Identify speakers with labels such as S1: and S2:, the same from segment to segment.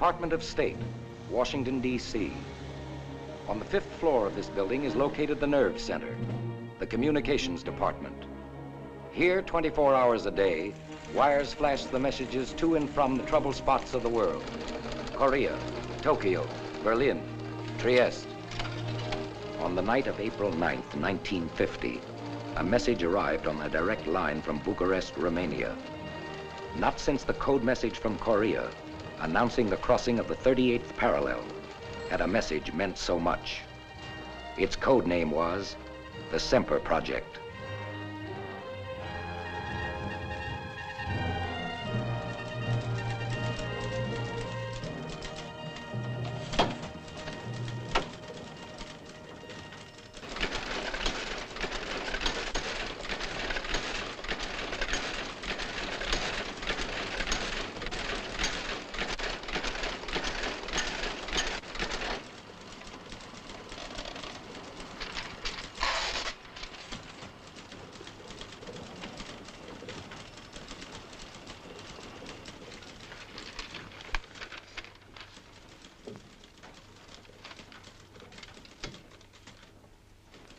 S1: Department of State, Washington, D.C. On the 5th floor of this building is located the Nerve Center, the Communications Department. Here, 24 hours a day, wires flash the messages to and from the trouble spots of the world. Courier, Tokyo, Berlin, Trieste. On the night of April 9th, 1950, a message arrived on a direct line from Bucharest, Romania. Not since the code message from Courier, announcing the crossing of the 38th parallel, had a message meant so much. Its code name was the Semper Project.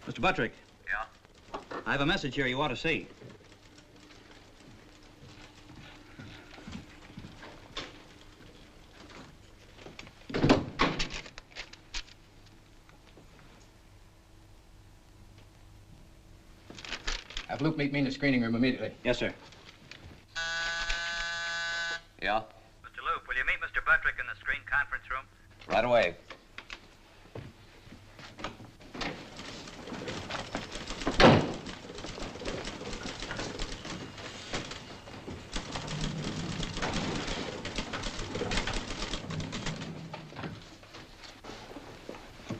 S2: Mr. Buttrick.
S3: Yeah?
S2: I have a message here you ought to see.
S4: Have Luke meet me in the screening room immediately.
S2: Yes, sir.
S3: Yeah?
S5: Mr. Luke, will you meet Mr. Buttrick in the screen conference room?
S3: Right away.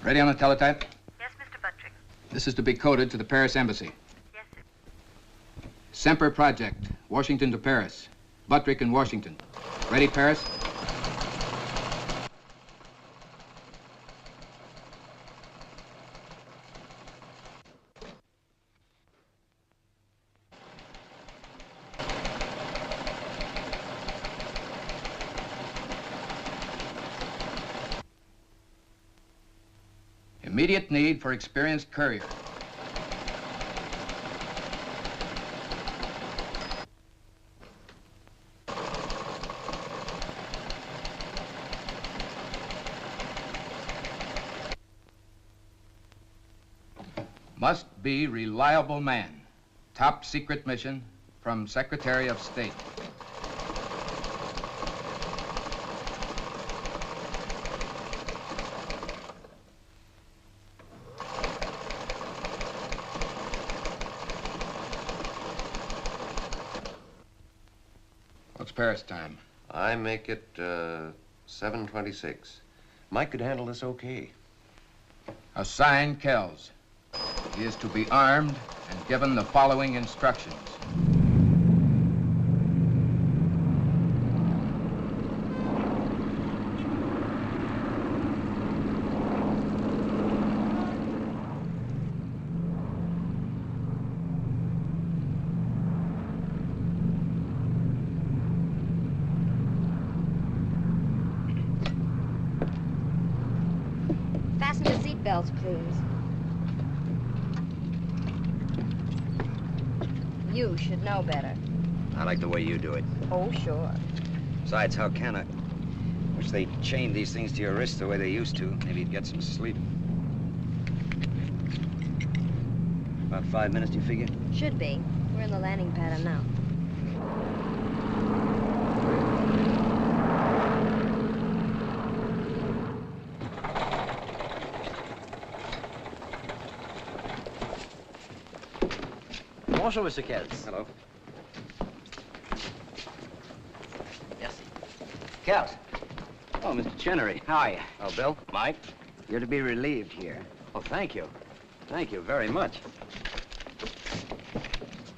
S4: Ready on the teletype?
S6: Yes, Mr. Buttrick.
S4: This is to be coded to the Paris Embassy.
S6: Yes, sir.
S4: Semper Project, Washington to Paris. Buttrick in Washington. Ready, Paris? Immediate need for experienced courier. Must be reliable man. Top secret mission from Secretary of State. What's Paris time?
S3: I make it 7:26. Mike could handle this okay.
S4: Assign Kells. He is to be armed and given the following instructions.
S6: Fasten your seatbelts, please. You should know better.
S7: I like the way you do it.
S6: Oh, sure.
S7: Besides, how can I? Wish they chained these things to your wrists the way they used to. Maybe you'd get some sleep. About 5 minutes, do you figure?
S6: Should be. We're in the landing pattern now.
S2: Bonjour, Mr. Kells.
S7: Hello.
S2: Yes.
S7: Kells.
S2: Oh, Mr. Chenery. How are you?
S7: Oh, Bill.
S2: Mike?
S7: You're to be relieved here.
S2: Oh, thank you. Thank you very much.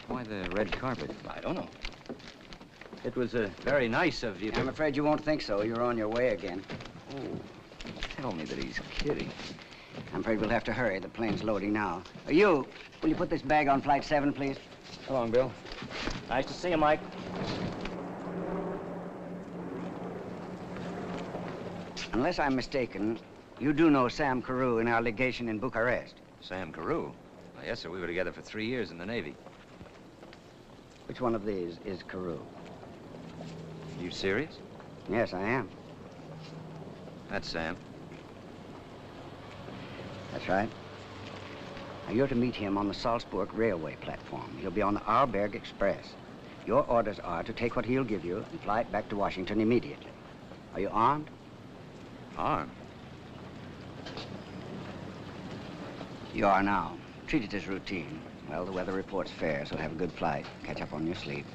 S7: Why the red carpet?
S2: I don't know. It was very nice of you to...
S7: I'm afraid you won't think so. You're on your way again.
S2: Oh, tell me that he's kidding.
S7: I'm afraid we'll have to hurry. The plane's loading now. You, will you put this bag on flight 7, please?
S2: So long, Bill. Nice to see you, Mike.
S7: Unless I'm mistaken, you do know Sam Carew in our legation in Bucharest.
S3: Sam Carew? Well, yes, sir. We were together for 3 years in the Navy.
S7: Which one of these is Carew?
S3: You serious?
S7: Yes, I am.
S3: That's Sam.
S7: That's right. Now, you're to meet him on the Salzburg railway platform. He'll be on the Arlberg Express. Your orders are to take what he'll give you and fly it back to Washington immediately. Are you armed?
S3: Armed?
S7: You are now. Treat it as routine. Well, the weather report's fair, so have a good flight. Catch up on your sleep.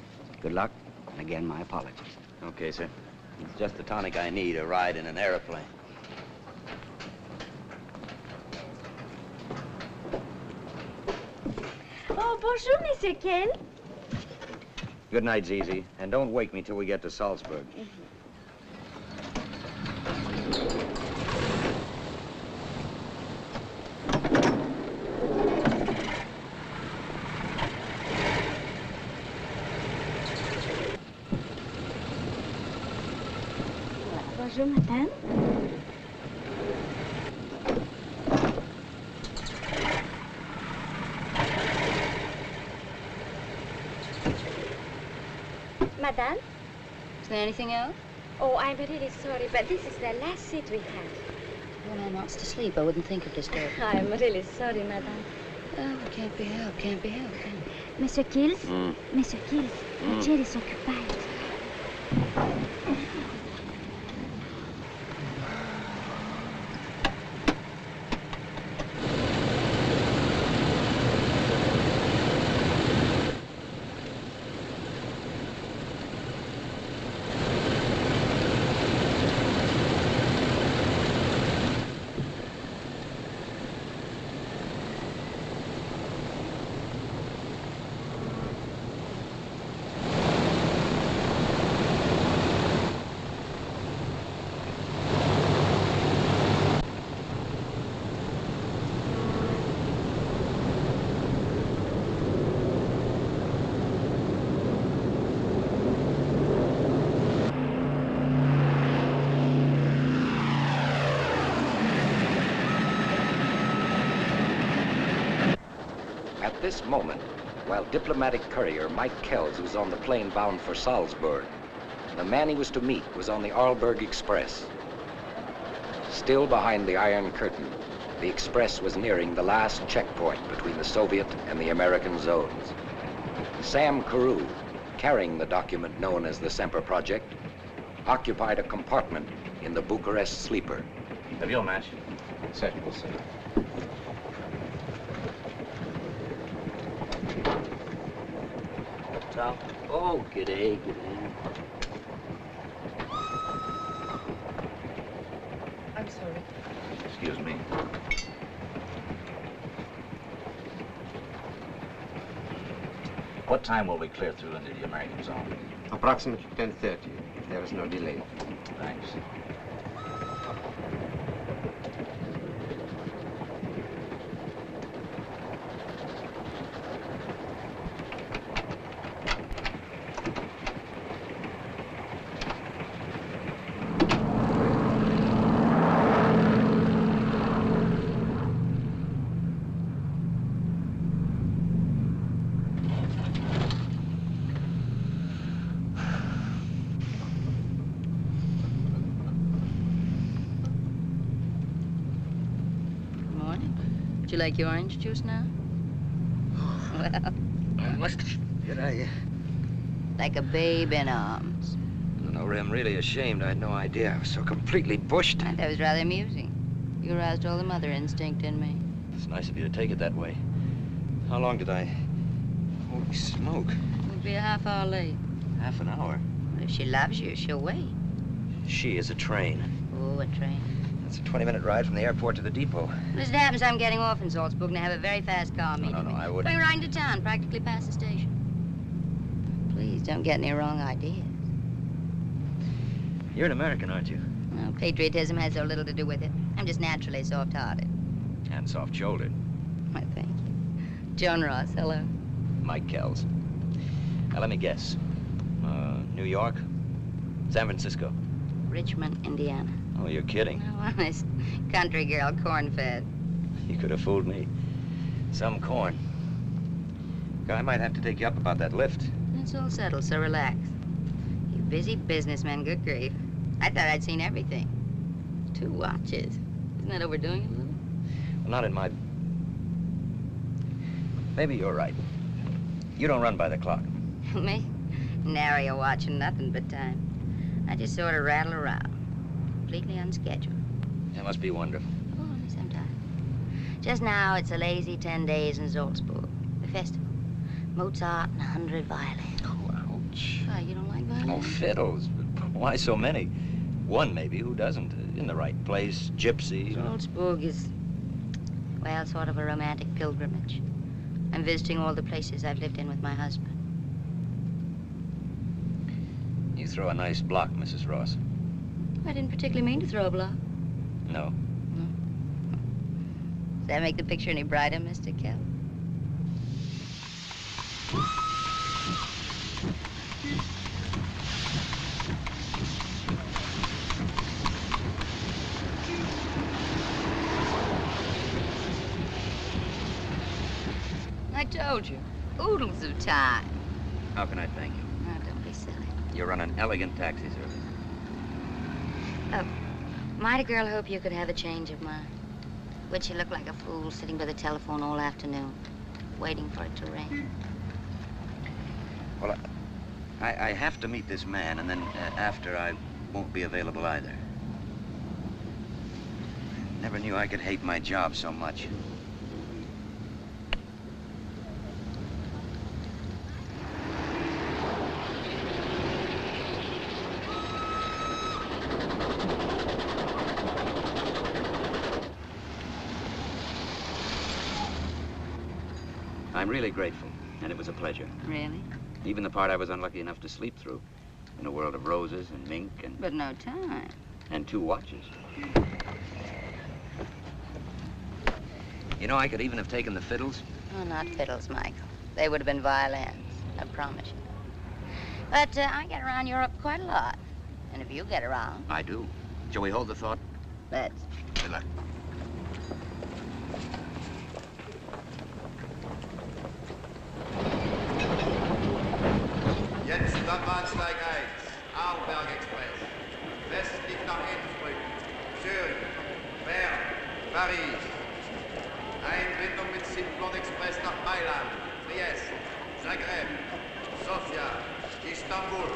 S7: Good luck, and again, my apologies.
S3: Okay, sir. It's just the tonic I need, a ride in an airplane.
S6: Oh, bonjour, Monsieur Ken.
S3: Good night, Zizi. And don't wake me till we get to Salzburg.
S6: Bonjour, madame. Madame?
S8: Is there anything else?
S6: Oh, I'm really sorry, but this is the last seat we have.
S8: When I'm asked to sleep, I wouldn't think of disturbing.
S6: I'm really sorry, madame.
S8: Oh, it can't be helped, can't be helped, can it?
S6: Monsieur Kills? Monsieur Kills, the chair is occupied.
S1: At this moment, while diplomatic courier Mike Kells was on the plane bound for Salzburg, the man he was to meet was on the Arlberg Express. Still behind the Iron Curtain, the Express was nearing the last checkpoint between the Soviet and the American zones. Sam Carew, carrying the document known as the Semper Project, occupied a compartment in the Bucharest sleeper.
S3: Have your match?
S4: Certainly, sir.
S2: Oh, g'day, g'day.
S8: I'm sorry.
S3: Excuse me.
S2: What time will we clear through into the American zone?
S4: Approximately 10:30. There is no delay.
S2: Thanks.
S8: Would you like your orange juice now? Well,
S7: Did I?
S8: like a babe in arms.
S3: No, Ray, I'm really ashamed. I had no idea. I was so completely bushed.
S8: I thought it was rather amusing. You aroused all the mother instinct in me.
S3: It's nice of you to take it that way. How long did I... Holy smoke.
S8: We'll be a half hour late.
S3: Half an hour.
S8: But if she loves you, she'll wait.
S3: She is a train.
S8: Oh, a train.
S3: That's a 20-minute ride from the airport to the depot.
S8: Well, as it happens, I'm getting off in Salzburg and I have a very fast car meeting
S3: No,
S8: me.
S3: I wouldn't.
S8: Going right into town, practically past the station. Please, don't get any wrong ideas.
S3: You're an American, aren't you?
S8: Well, patriotism has so little to do with it. I'm just naturally soft-hearted.
S3: And soft-shouldered.
S8: Why, thank you. Joan Ross, hello.
S3: Mike Kells. Now, let me guess. New York? San Francisco?
S8: Richmond, Indiana.
S3: Oh, you're kidding.
S8: No, honest. Country girl, corn-fed.
S3: You could have fooled me. Some corn. I might have to take you up about that lift.
S8: It's all settled, so relax. You busy businessman, good grief. I thought I'd seen everything. 2 watches. Isn't that overdoing it a little?
S3: Well, not in my... Maybe you're right. You don't run by the clock.
S8: Me? Nary a watch and nothing but time. I just sort of rattle around. Completely unscheduled.
S3: That must be wonderful.
S8: Oh, only sometimes. Just now, it's a lazy 10 days in Salzburg. The festival. Mozart and 100 violins.
S3: Oh, ouch.
S8: Oh, you don't like violins?
S3: Oh, fiddles. Why so many? One, maybe. Who doesn't? In the right place. Gypsy.
S8: Salzburg is, well, sort of a romantic pilgrimage. I'm visiting all the places I've lived in with my husband.
S3: You throw a nice block, Mrs. Ross.
S8: I didn't particularly mean to throw a block.
S3: No.
S8: Does that make the picture any brighter, Mr. Kell? I told you. Oodles of time.
S3: How can I thank you?
S8: Oh, don't be silly.
S3: You run an elegant taxi service.
S8: Oh, might a girl hope you could have a change of mind? Would you look like a fool sitting by the telephone all afternoon, waiting for it to ring?
S3: Well, I have to meet this man, and then after I won't be available either. Never knew I could hate my job so much. I'm really grateful, and it was a pleasure.
S8: Really?
S3: Even the part I was unlucky enough to sleep through. In a world of roses and mink and...
S8: But no time.
S3: And 2 watches. You know, I could even have taken the fiddles.
S8: Oh, not fiddles, Michael. They would have been violins, I promise you. But I get around Europe quite a lot. And if you get around...
S3: I do. Shall we hold the thought?
S8: Let's.
S3: Good luck.
S9: Jetzt am Bahnsteig 1, Arlberg Express. Westlich nach Innsbruck, Zürich, Bern, Paris. Einbindung mit Simplon Express nach Mailand, Trieste, Zagreb, Sofia, Istanbul.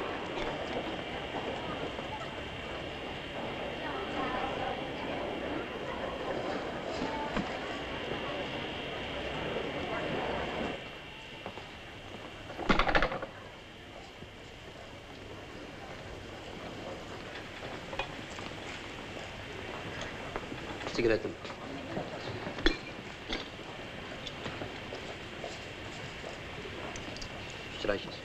S3: Zigaretten. Streiches.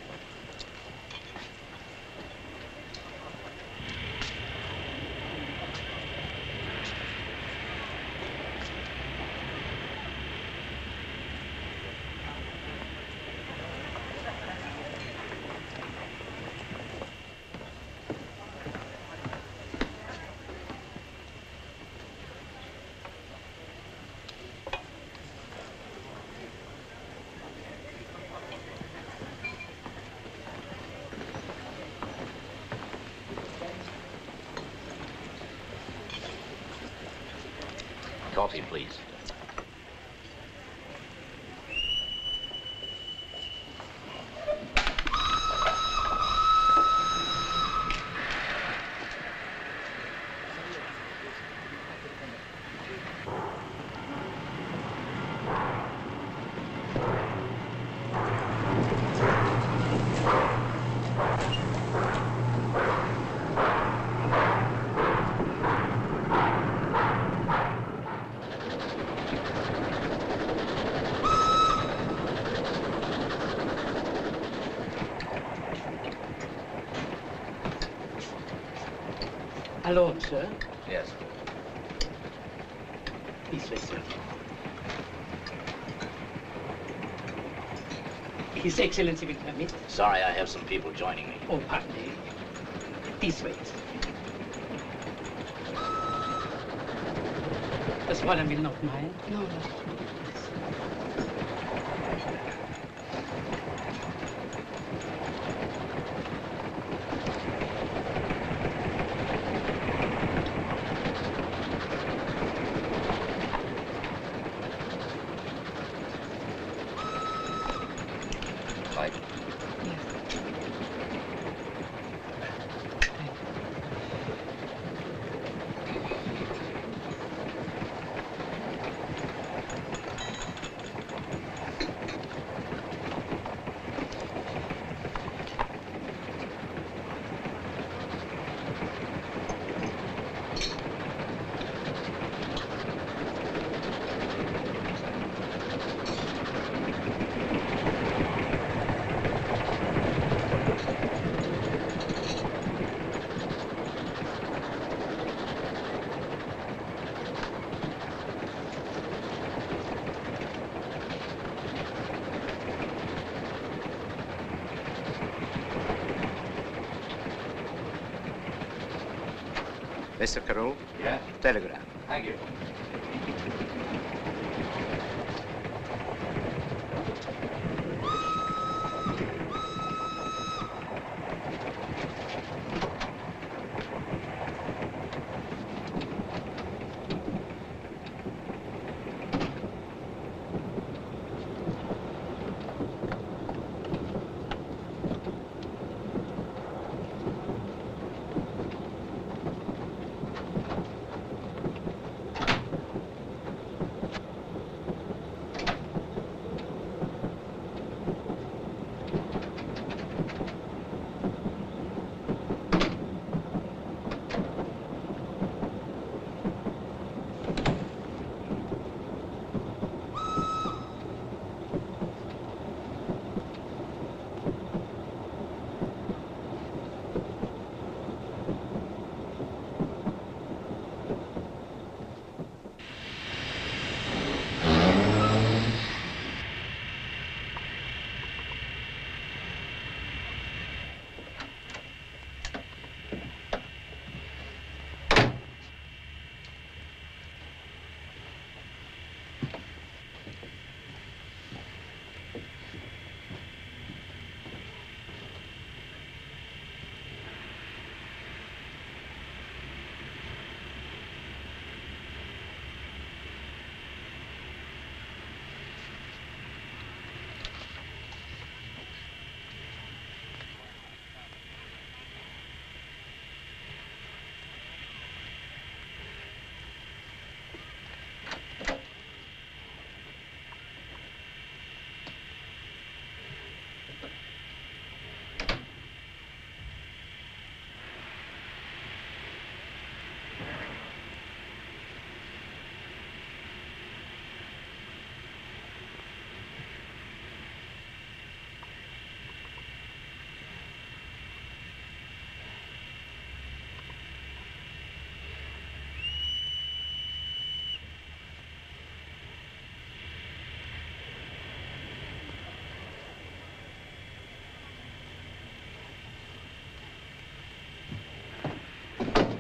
S3: Coffee, please.
S10: Alone, sir.
S3: Yes.
S10: This way, sir. His Excellency will permit.
S2: Sorry, I have some people joining me.
S10: Oh, pardon me. This way. Das Fräulein will noch meinen?
S8: No, no.
S3: Light.
S7: Mr. Carew?
S2: Yeah?
S7: Telegram.
S2: Thank you.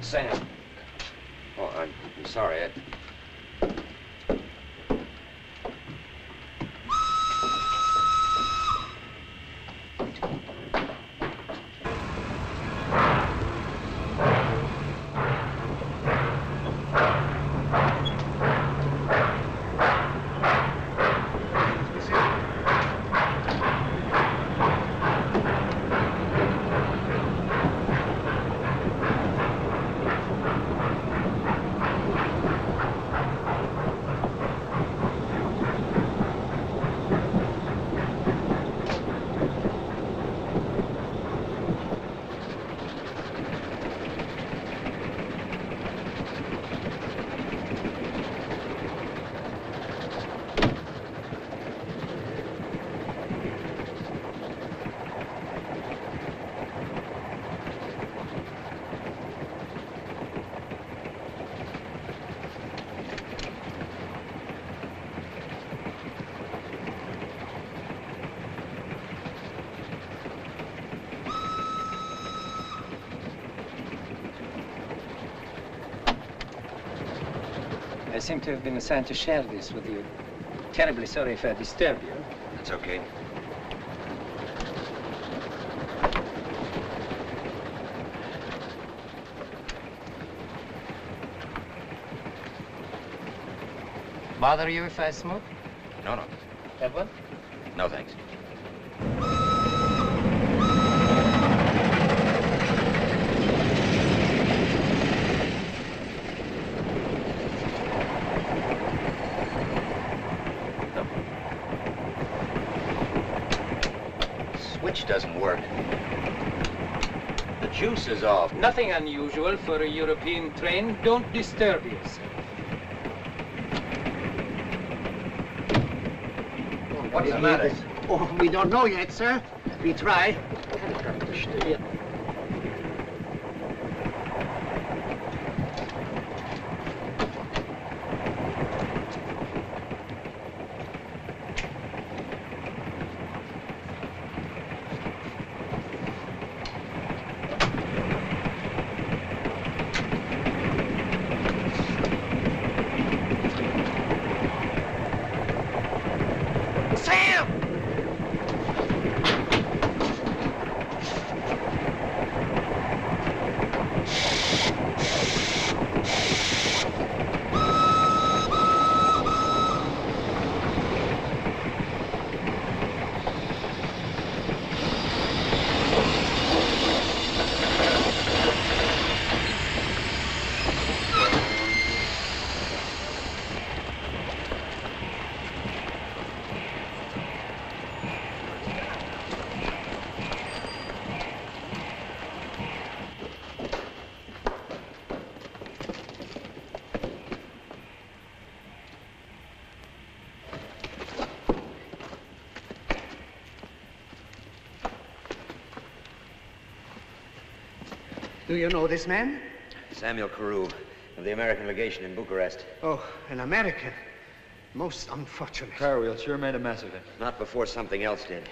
S3: Sam. Oh, I'm sorry.
S10: I seem to have been assigned to share this with you. Terribly sorry if I disturb you.
S3: That's okay.
S10: Bother you if I smoke?
S3: No, no.
S10: Have one?
S3: No, thanks. Switch doesn't work. The juice is off.
S10: Nothing unusual for a European train. Don't disturb yourself.
S3: What's the matter?
S7: Oh, we don't know yet, sir. We try.
S11: Do you know this man?
S3: Samuel Courier of the American legation in Bucharest.
S11: Oh, an American. Most unfortunate.
S12: Courier sure made a mess of it.
S3: Not before something else did.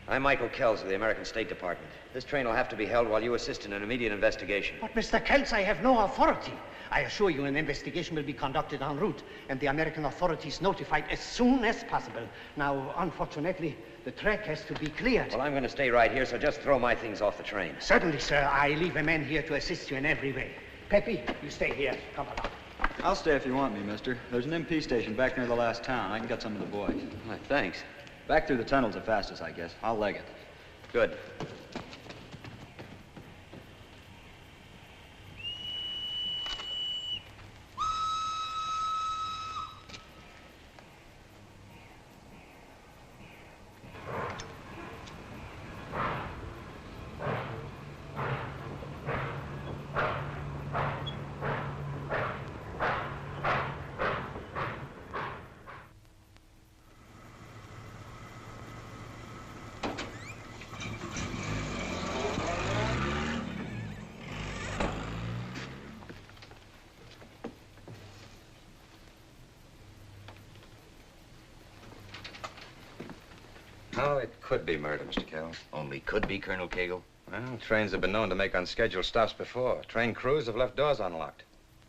S3: I'm Michael Kells of the American State Department. This train will have to be held while you assist in an immediate investigation.
S11: But, Mr. Kells, I have no authority. I assure you an investigation will be conducted en route and the American authorities notified as soon as possible. Now, unfortunately, the track has to be cleared.
S3: Well, I'm going to stay right here, so just throw my things off the train.
S11: Certainly, sir. I leave a man here to assist you in every way. Peppy, you stay here. Come along.
S12: I'll stay if you want me, mister. There's an MP station back near the last town. I can get some of the boys.
S3: Well, thanks.
S12: Back through the tunnel's the fastest, I guess. I'll leg it.
S3: Good.
S1: Oh, it could be murder, Mr. Kells.
S3: Only could be, Colonel Cagle.
S1: Well, trains have been known to make unscheduled stops before. Train crews have left doors unlocked.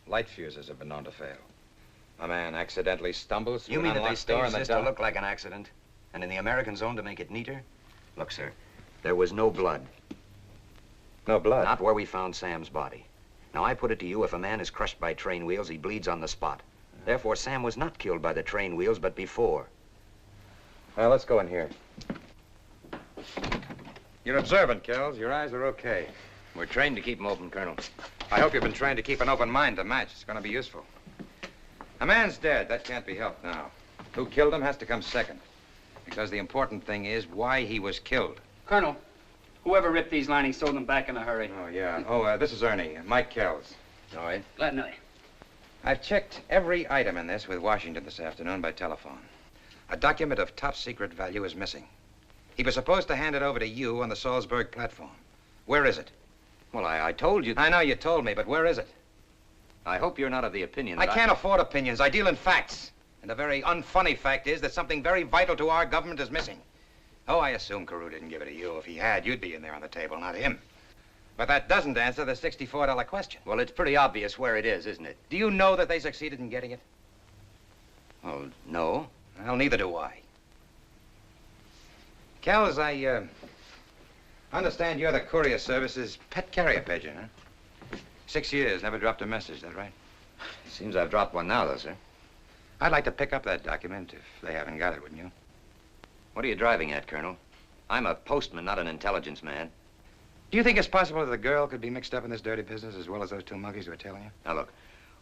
S1: Light fuses have been known to fail. A man accidentally stumbles through
S3: You
S1: an
S3: mean that they
S1: unlocked door
S3: staged
S1: and
S3: this
S1: the
S3: to
S1: door...
S3: look like an accident? And in the American zone to make it neater? Look, sir, there was no blood.
S1: No blood?
S3: Not where we found Sam's body. Now, I put it to you, if a man is crushed by train wheels, he bleeds on the spot. Therefore, Sam was not killed by the train wheels, but before.
S1: Well, let's go in here. You're observant, Kells. Your eyes are okay.
S3: We're trained to keep them open, Colonel.
S1: I hope you've been trained to keep an open mind to match. It's going to be useful. A man's dead. That can't be helped now. Who killed him has to come second. Because the important thing is why he was killed.
S10: Colonel, whoever ripped these linings sold them back in a hurry.
S1: Oh, yeah. Oh, this is Ernie. Mike Kells.
S3: All right.
S10: Glad to know you.
S1: I've checked every item in this with Washington this afternoon by telephone. A document of top secret value is missing. He was supposed to hand it over to you on the Salzburg platform. Where is it?
S3: Well, I told you...
S1: I know you told me, but where is it?
S3: I hope you're not of the opinion
S1: I
S3: that
S1: can't afford opinions. I deal in facts. And the very unfunny fact is that something very vital to our government is missing. Oh, I assume Courier didn't give it to you. If he had, you'd be in there on the table, not him. But that doesn't answer the $64 question.
S3: Well, it's pretty obvious where it is, isn't it?
S1: Do you know that they succeeded in getting it?
S3: Well, no.
S4: Well, neither do I. Kells, I understand you're the Courier Service's pet carrier pigeon, huh? 6 years, never dropped a message, is that right?
S3: Seems I've dropped one now, though, sir.
S4: I'd like to pick up that document if they haven't got it, wouldn't you?
S3: What are you driving at, Colonel? I'm a postman, not an intelligence man.
S4: Do you think it's possible that the girl could be mixed up in this dirty business as well as those two monkeys who were tailing you?
S3: Now, look,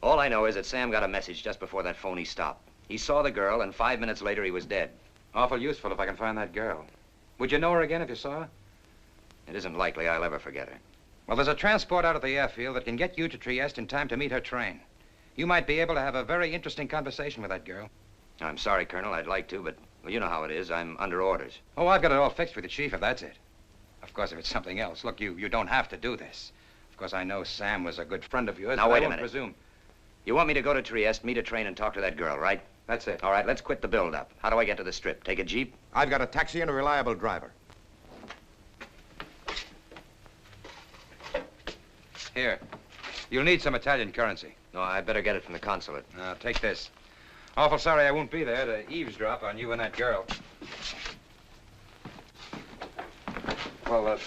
S3: all I know is that Sam got a message just before that phony stopped. He saw the girl, and 5 minutes later, he was dead.
S4: Awful useful if I can find that girl. Would you know her again if you saw her?
S3: It isn't likely I'll ever forget her.
S4: Well, there's a transport out at the airfield that can get you to Trieste in time to meet her train. You might be able to have a very interesting conversation with that girl.
S3: I'm sorry, Colonel. I'd like to, but well, you know how it is. I'm under orders.
S4: Oh, I've got it all fixed with the chief, if that's it. Of course, if it's something else. Look, you don't have to do this. Of course, I know Sam was a good friend of yours.
S3: Now,
S4: but
S3: wait
S4: I
S3: a
S4: won't
S3: minute. Presume. You want me to go to Trieste, meet a train, and talk to that girl, right?
S4: That's it.
S3: All right, let's quit the build-up. How do I get to the Strip? Take a Jeep?
S13: I've got a taxi and a reliable driver.
S4: Here. You'll need some Italian currency.
S3: No, I'd better get it from the consulate.
S4: Now, take this. Awful sorry I won't be there to eavesdrop on you and that girl.
S3: Well,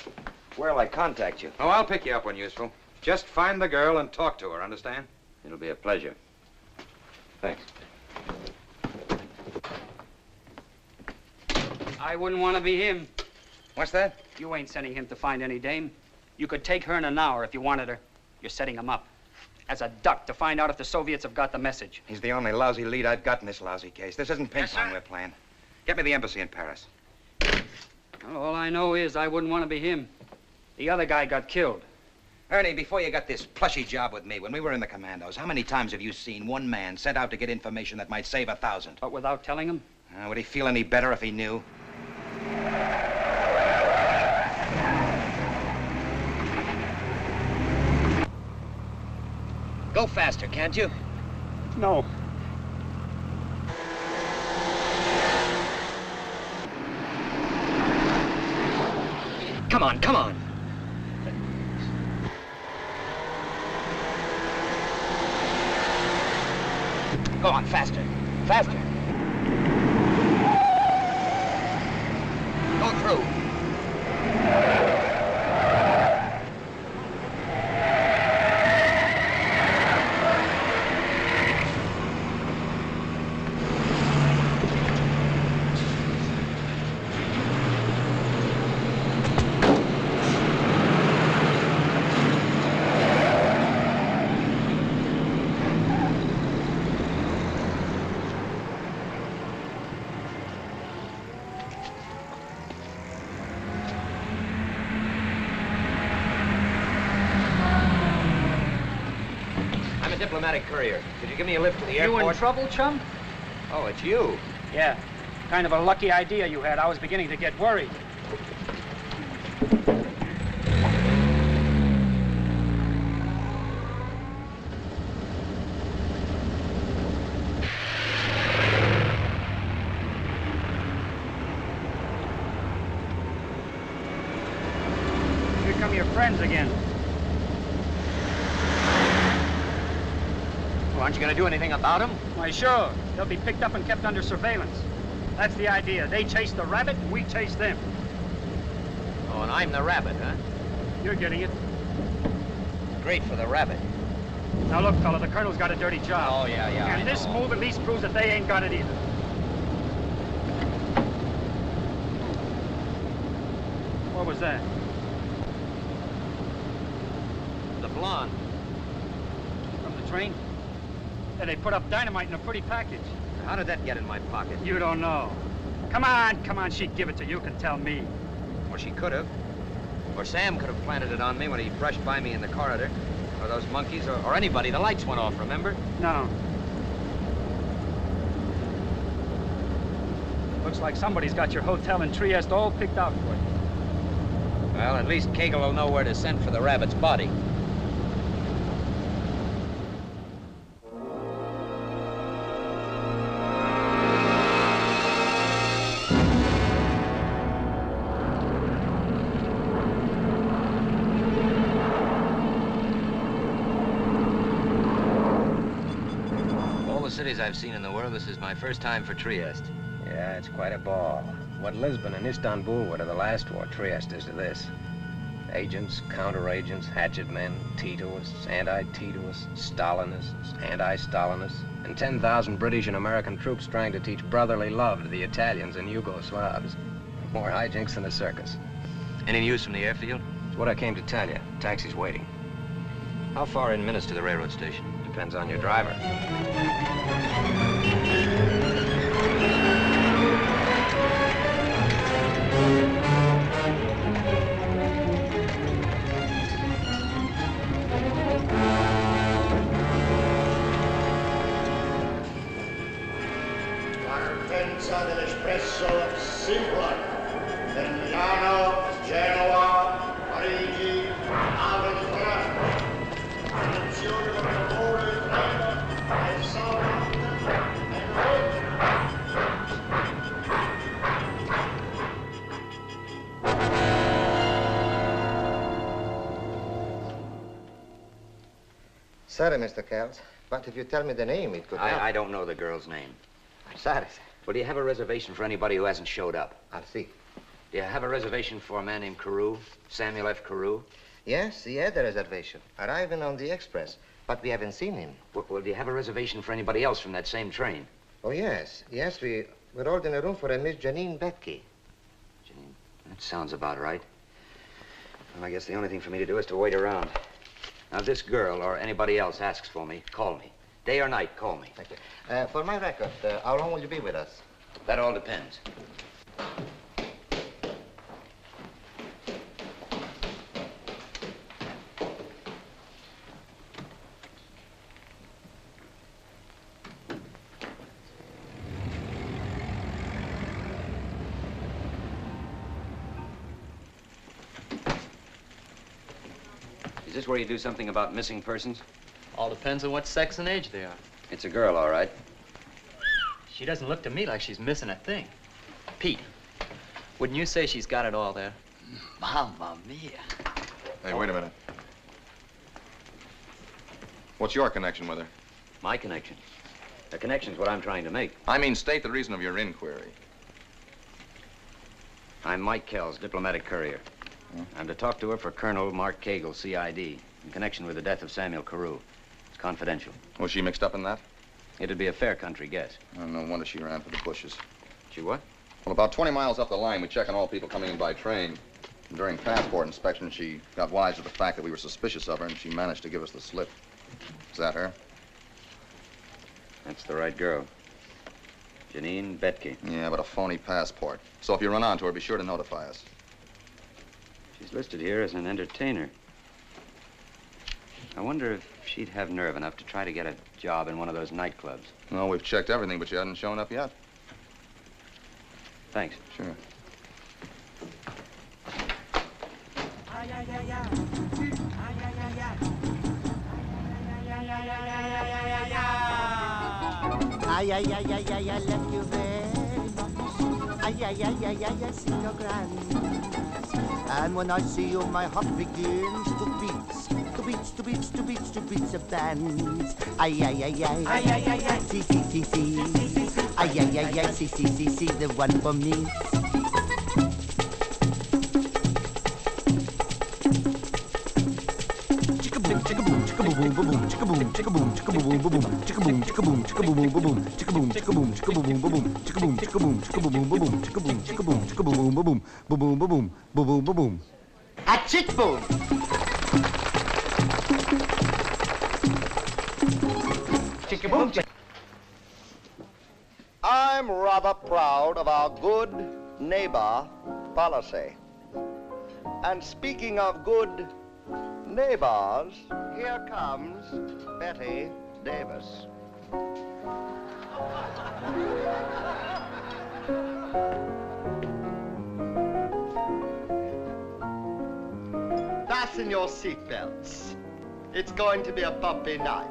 S3: where'll I contact you?
S4: Oh, I'll pick you up when useful. Just find the girl and talk to her, understand?
S3: It'll be a pleasure. Thanks.
S10: I wouldn't want to be him.
S4: What's that?
S10: You ain't sending him to find any dame. You could take her in an hour if you wanted her. You're setting him up. As a duck to find out if the Soviets have got the message.
S4: He's the only lousy lead I've got in this lousy case. This isn't ping pong we're playing. Get me the embassy in Paris.
S10: Well, all I know is I wouldn't want to be him. The other guy got killed.
S4: Ernie, before you got this plushy job with me, when we were in the commandos, how many times have you seen one man sent out to get information that might save 1,000?
S10: But without telling him?
S4: Would he feel any better if he knew?
S3: Go faster, can't you?
S10: No.
S3: Come on, come on. Go on, faster. Faster. Go through. Diplomatic courier. Could you give me a lift to the airport?
S10: You in trouble, chum?
S3: Oh, it's you.
S10: Yeah. Kind of a lucky idea you had. I was beginning to get worried. Here come your friends again.
S3: Aren't you going to do anything about him?
S10: Why, sure. They'll be picked up and kept under surveillance. That's the idea. They chase the rabbit, and we chase them.
S3: Oh, and I'm the rabbit, huh?
S10: You're getting it.
S3: Great for the rabbit.
S10: Now, look, fella, the colonel's got a dirty job.
S3: Oh, yeah.
S10: And this move at least proves that they ain't got it either. What was that?
S3: The blonde.
S10: From the train? Yeah, they put up dynamite in a pretty package.
S3: How did that get in my pocket?
S10: You don't know. Come on, she'd give it to you. You can tell me.
S3: Well, she could have. Or Sam could have planted it on me when he brushed by me in the corridor. Or those monkeys, or anybody. The lights went off, remember?
S10: No. Looks like somebody's got your hotel in Trieste all picked out for you.
S3: Well, at least Kegel will know where to send for the rabbit's body. cities I've seen in the world, this is my first time for Trieste.
S14: Yeah, it's quite a ball. What Lisbon and Istanbul were to the last war, Trieste is to this. Agents, counter-agents, hatchet men, Titoists, anti-Titoists, Stalinists, anti-Stalinists, and 10,000 British and American troops trying to teach brotherly love to the Italians and Yugoslavs. More hijinks than a circus.
S3: Any news from the airfield?
S14: It's what I came to tell you. Taxi's waiting.
S3: How far in minutes to the railroad station?
S14: Depends on your driver.
S15: Partenza dell'espresso Simplon per Milano, Genova, Parigi, Aventura. Attenzione per favore, treno, e Southampton, e Rome.
S16: Sorry, Mr. Kells, but if you tell me the name, it could help.
S3: I don't know the girl's name.
S16: I'm sorry, sir.
S3: Well, do you have a reservation for anybody who hasn't showed up?
S16: I'll see.
S3: Do you have a reservation for a man named Carew? Samuel F. Carew?
S16: Yes, he had a reservation, arriving on the express, but we haven't seen him.
S3: Well, do you have a reservation for anybody else from that same train?
S16: Oh, yes. Yes, we're holding a room for a Miss Janine Betke.
S3: Janine? That sounds about right. Well, I guess the only thing for me to do is to wait around. Now, if this girl or anybody else asks for me, call me. Day or night, call me.
S16: Thank you. For my record, how long will you be with us?
S3: That all depends. Is this where you do something about missing persons?
S17: All depends on what sex and age they are.
S3: It's a girl, all right.
S17: She doesn't look to me like she's missing a thing. Pete, wouldn't you say she's got it all there?
S13: Mamma mia. Hey, wait a minute. What's your connection with her?
S3: My connection? The connection's what I'm trying to make.
S13: I mean, state the reason of your inquiry.
S3: I'm Mike Kells, diplomatic courier. I'm to talk to her for Colonel Mark Cagle, CID, in connection with the death of Samuel Carew. It's confidential.
S13: Was she mixed up in that?
S3: It'd be a fair country guess.
S13: Oh, no wonder she ran for the bushes.
S3: She what?
S13: Well, about 20 miles up the line, we check on all people coming in by train. And during passport inspection, she got wise to the fact that we were suspicious of her, and she managed to give us the slip. Is that her?
S3: That's the right girl. Janine Betke.
S13: Yeah, but a phony passport. So if you run onto her, be sure to notify us.
S3: She's listed here as an entertainer. I wonder if she'd have nerve enough to try to get a job in one of those nightclubs.
S13: Well, we've checked everything, but she hasn't shown up yet.
S3: Thanks.
S13: Sure.
S18: Ay, ay, ay, ay, ay, I love you very much. Ay, ay, ay, ay, ay, I see your grands. And when I see you, my heart begins to beat, to beats, to beats, to beats, to beats of bands. Ay, ay, ay, ay, ay, ay, ay, ay, see, see, see, see. Ay, ay, ay, ay, see, see, see, see, the one for me. A chick boom. Chicka boom.
S19: I'm rather proud of our good neighbor policy. And speaking of good neighbors, here comes Betty Davis. Fasten your seatbelts. It's going to be a bumpy night.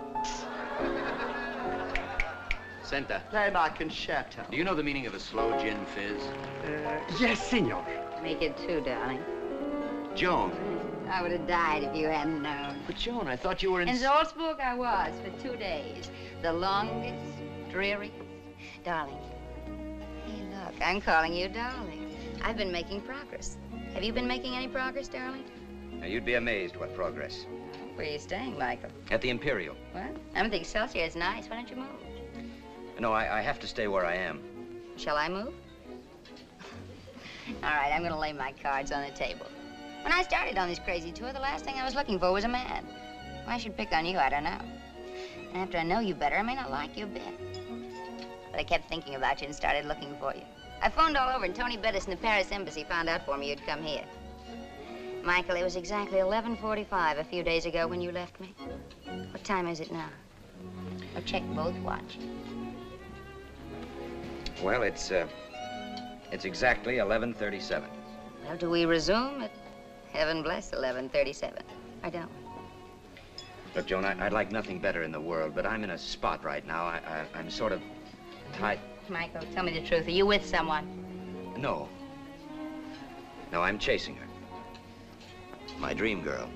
S3: Senta.
S19: Play my concerto.
S3: Do you know the meaning of a slow gin fizz?
S11: Yes, senor.
S8: Make it two, darling.
S3: Joan.
S8: I would have died if you hadn't known.
S3: But Joan, I thought you were in...
S8: In Salzburg I was for 2 days. The longest dreary? Darling. Hey, look, I'm calling you darling. I've been making progress. Have you been making any progress, darling?
S3: Now, you'd be amazed what progress.
S8: Where are you staying, Michael?
S3: At the Imperial.
S8: What? I'm at the Excelsior. It's nice. Why don't you move?
S3: No, I have to stay where I am.
S8: Shall I move? All right, I'm going to lay my cards on the table. When I started on this crazy tour, the last thing I was looking for was a man. Why I should pick on you, I don't know. And after I know you better, I may not like you a bit. But I kept thinking about you and started looking for you. I phoned all over, and Tony Bettis in the Paris embassy found out for me you'd come here. Michael, it was exactly 11:45 a few days ago when you left me. What time is it now? Or check both watches.
S3: Well, it's exactly 11:37.
S8: Well, do we resume at heaven bless 11:37? Or don't we?
S3: Look, Joan, I'd like nothing better in the world, but I'm in a spot right now. I'm sort of tight.
S8: Michael, tell me the truth. Are you with someone?
S3: No. No, I'm chasing her. My dream girl.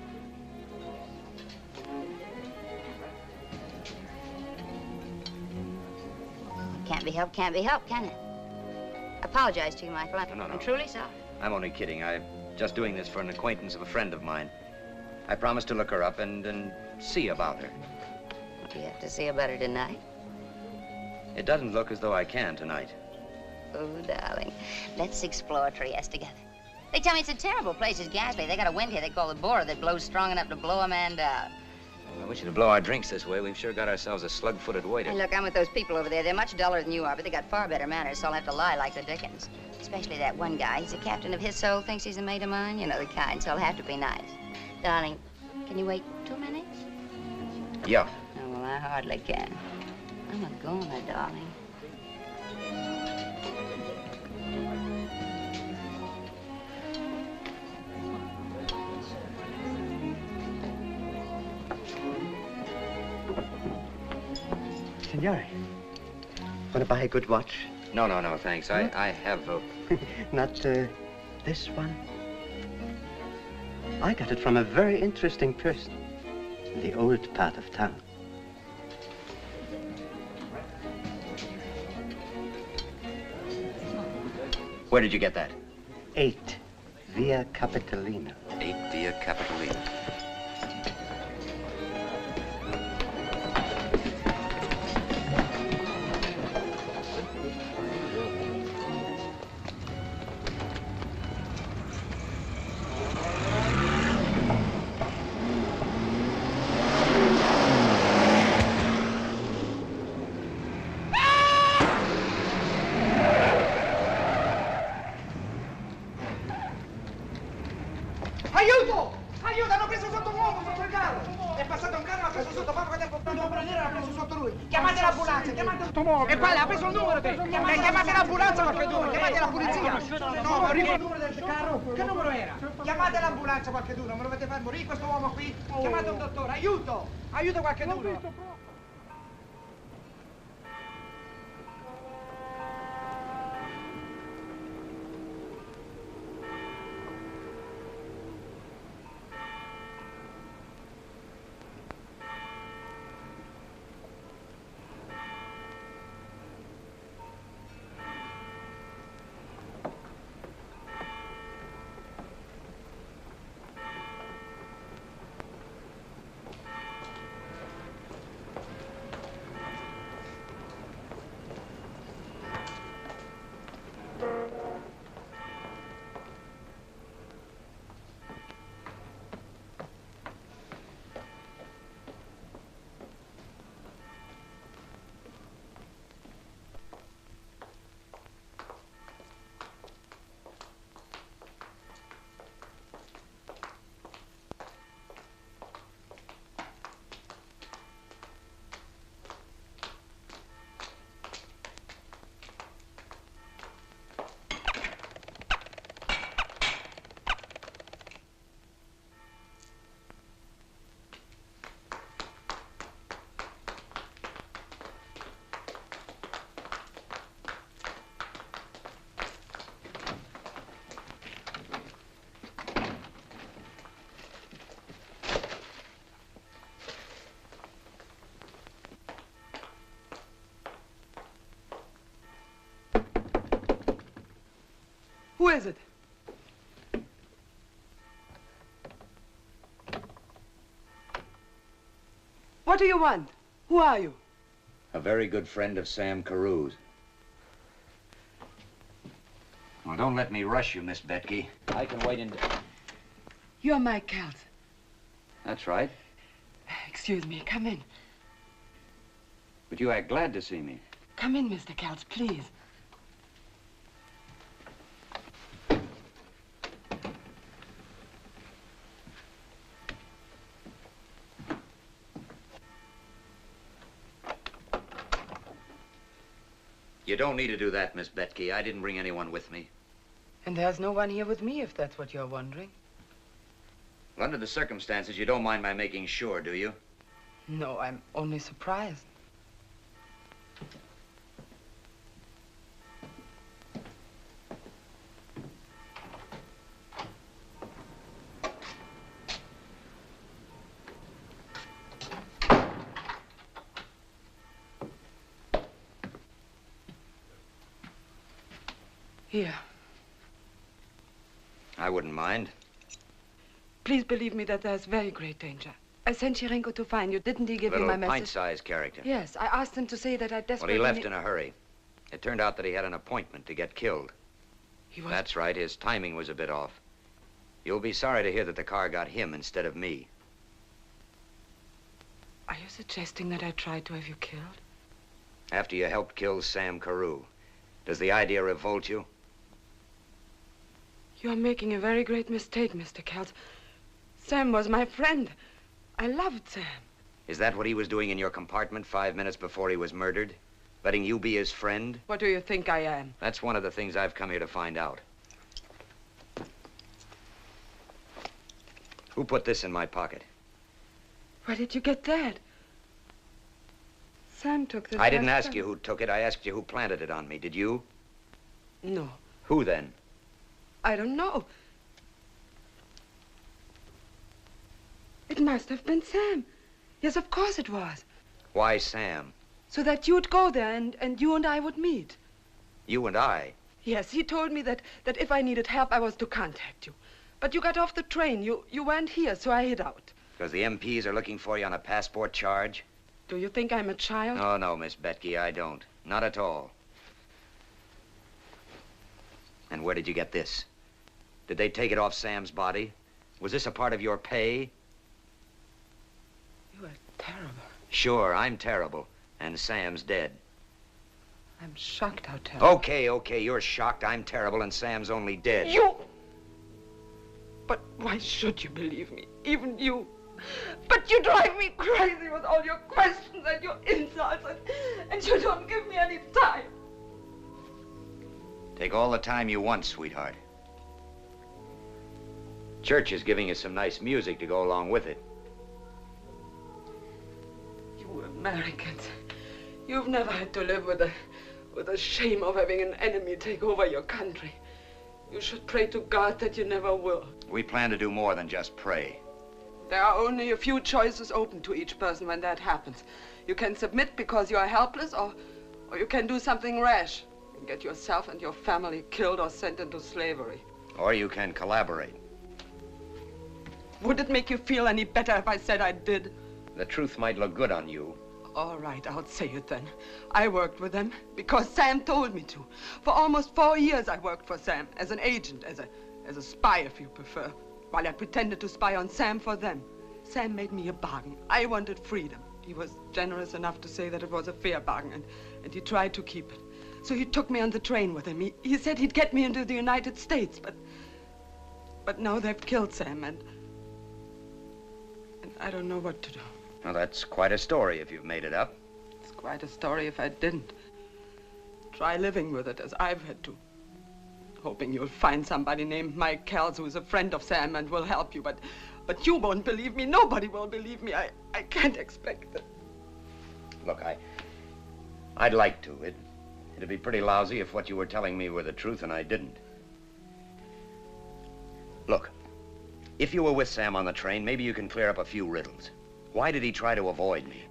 S8: Can't be helped, can it? I apologize to you, Michael.
S3: No.
S8: I'm truly sorry.
S3: I'm only kidding. I'm just doing this for an acquaintance of a friend of mine. I promised to look her up and see about her.
S8: What do you have to see about her tonight?
S3: It doesn't look as though I can tonight.
S8: Oh, darling. Let's explore Trieste together. They tell me it's a terrible place. It's ghastly. They got a wind here they call the Bora that blows strong enough to blow a man down.
S3: I wish you to blow our drinks this way. We've sure got ourselves a slug-footed waiter.
S8: Hey, look, I'm with those people over there. They're much duller than you are, but they got far better manners, so I'll have to lie like the Dickens. Especially that one guy. He's a captain of his soul, thinks he's a mate of mine. You know the kind, so I'll have to be nice. Darling, can you wait 2 minutes?
S3: Yeah.
S8: Oh, well, I hardly can. I'm a goner, darling.
S11: Signore, want to buy a good watch?
S3: No, thanks. I have
S11: Not this one? I got it from a very interesting person in the old part of town.
S3: Where did you get that?
S11: 8 Via Capitolina.
S3: 8 Via Capitolina.
S20: Aiuto! Aiuto! Hanno preso sotto un uomo sotto il carro! È passato un carro, l'ha preso sotto, poco tempo fa, dopo prendere l'ha preso sotto lui! Chiamate l'ambulanza, chiamate l'automobile! E qua ha preso il numero te! Chiamate l'ambulanza qualcheduno, chiamate la polizia! No, ma arriva il numero del carro! Che numero era? Chiamate l'ambulanza qualcheduno, me lo vedete far morire questo uomo qui? Chiamate un dottore, aiuto! Aiuto qualcheduno!
S21: Who is it? What do you want? Who are you?
S1: A very good friend of Sam Carew's. Well, don't let me rush you, Miss Betke. I can wait in...
S21: You're Mike Kells.
S1: That's right.
S21: Excuse me, come in.
S1: But you act glad to see me.
S21: Come in, Mr. Kells, please.
S1: You don't need to do that, Miss Betke. I didn't bring anyone with me.
S21: And there's no one here with me, if that's what you're wondering.
S1: Well, under the circumstances, you don't mind my making sure, do you?
S21: No, I'm only surprised. Here.
S1: I wouldn't mind.
S21: Please believe me that there's very great danger. I sent Chirenko to find you. Didn't he give you my
S1: Little
S21: message?
S1: pint-sized character.
S21: Yes, I asked him to say that I
S1: Well,
S21: desperately...
S1: he left in a hurry. It turned out that he had an appointment to get killed.
S21: He was...
S1: That's right. His timing was a bit off. You'll be sorry to hear that the car got him instead of me.
S21: Are you suggesting that I tried to have you killed?
S1: After you helped kill Sam Carew. Does the idea revolt you?
S21: You're making a very great mistake, Mr. Kells. Sam was my friend. I loved Sam.
S1: Is that what he was doing in your compartment 5 minutes before he was murdered? Letting you be his friend?
S21: What do you think I am?
S1: That's one of the things I've come here to find out. Who put this in my pocket?
S21: Where did you get that? Sam took this.
S1: I didn't ask you who took it. I asked you who planted it on me. Did you?
S21: No.
S1: Who then?
S21: I don't know. It must have been Sam. Yes, of course it was.
S1: Why Sam?
S21: So that you'd go there and you and I would meet.
S1: You and I?
S21: Yes, he told me that if I needed help, I was to contact you. But you got off the train. You weren't here, so I hid out.
S1: Because the MPs are looking for you on a passport charge?
S21: Do you think I'm a child?
S1: Oh, no, Miss Betke, I don't. Not at all. And where did you get this? Did they take it off Sam's body? Was this a part of your pay?
S21: You are terrible.
S1: Sure, I'm terrible. And Sam's dead.
S21: I'm shocked how terrible.
S1: Okay, you're shocked. I'm terrible and Sam's only dead.
S21: You! But why should you believe me? Even you. But you drive me crazy with all your questions and your insults, and you don't give me any time.
S1: Take all the time you want, sweetheart. Church is giving us some nice music to go along with it.
S21: You Americans, you've never had to live with the shame of having an enemy take over your country. You should pray to God that you never will.
S1: We plan to do more than just pray.
S21: There are only a few choices open to each person when that happens. You can submit because you are helpless, or you can do something rash and get yourself and your family killed or sent into slavery.
S1: Or you can collaborate.
S21: Would it make you feel any better if I said I did?
S1: The truth might look good on you.
S21: All right, I'll say it then. I worked with them because Sam told me to. For almost 4 years I worked for Sam as an agent, as a spy if you prefer. While I pretended to spy on Sam for them. Sam made me a bargain. I wanted freedom. He was generous enough to say that it was a fair bargain, and he tried to keep it. So he took me on the train with him. He said he'd get me into the United States, but now they've killed Sam, and I don't know what to do.
S1: Well, that's quite a story if you've made it up.
S21: It's quite a story if I didn't. Try living with it as I've had to. Hoping you'll find somebody named Mike Kells who's a friend of Sam and will help you, but you won't believe me. Nobody will believe me. I can't expect it.
S1: Look, I'd like to. It'd be pretty lousy if what you were telling me were the truth and I didn't. Look, if you were with Sam on the train, maybe you can clear up a few riddles. Why did he try to avoid me?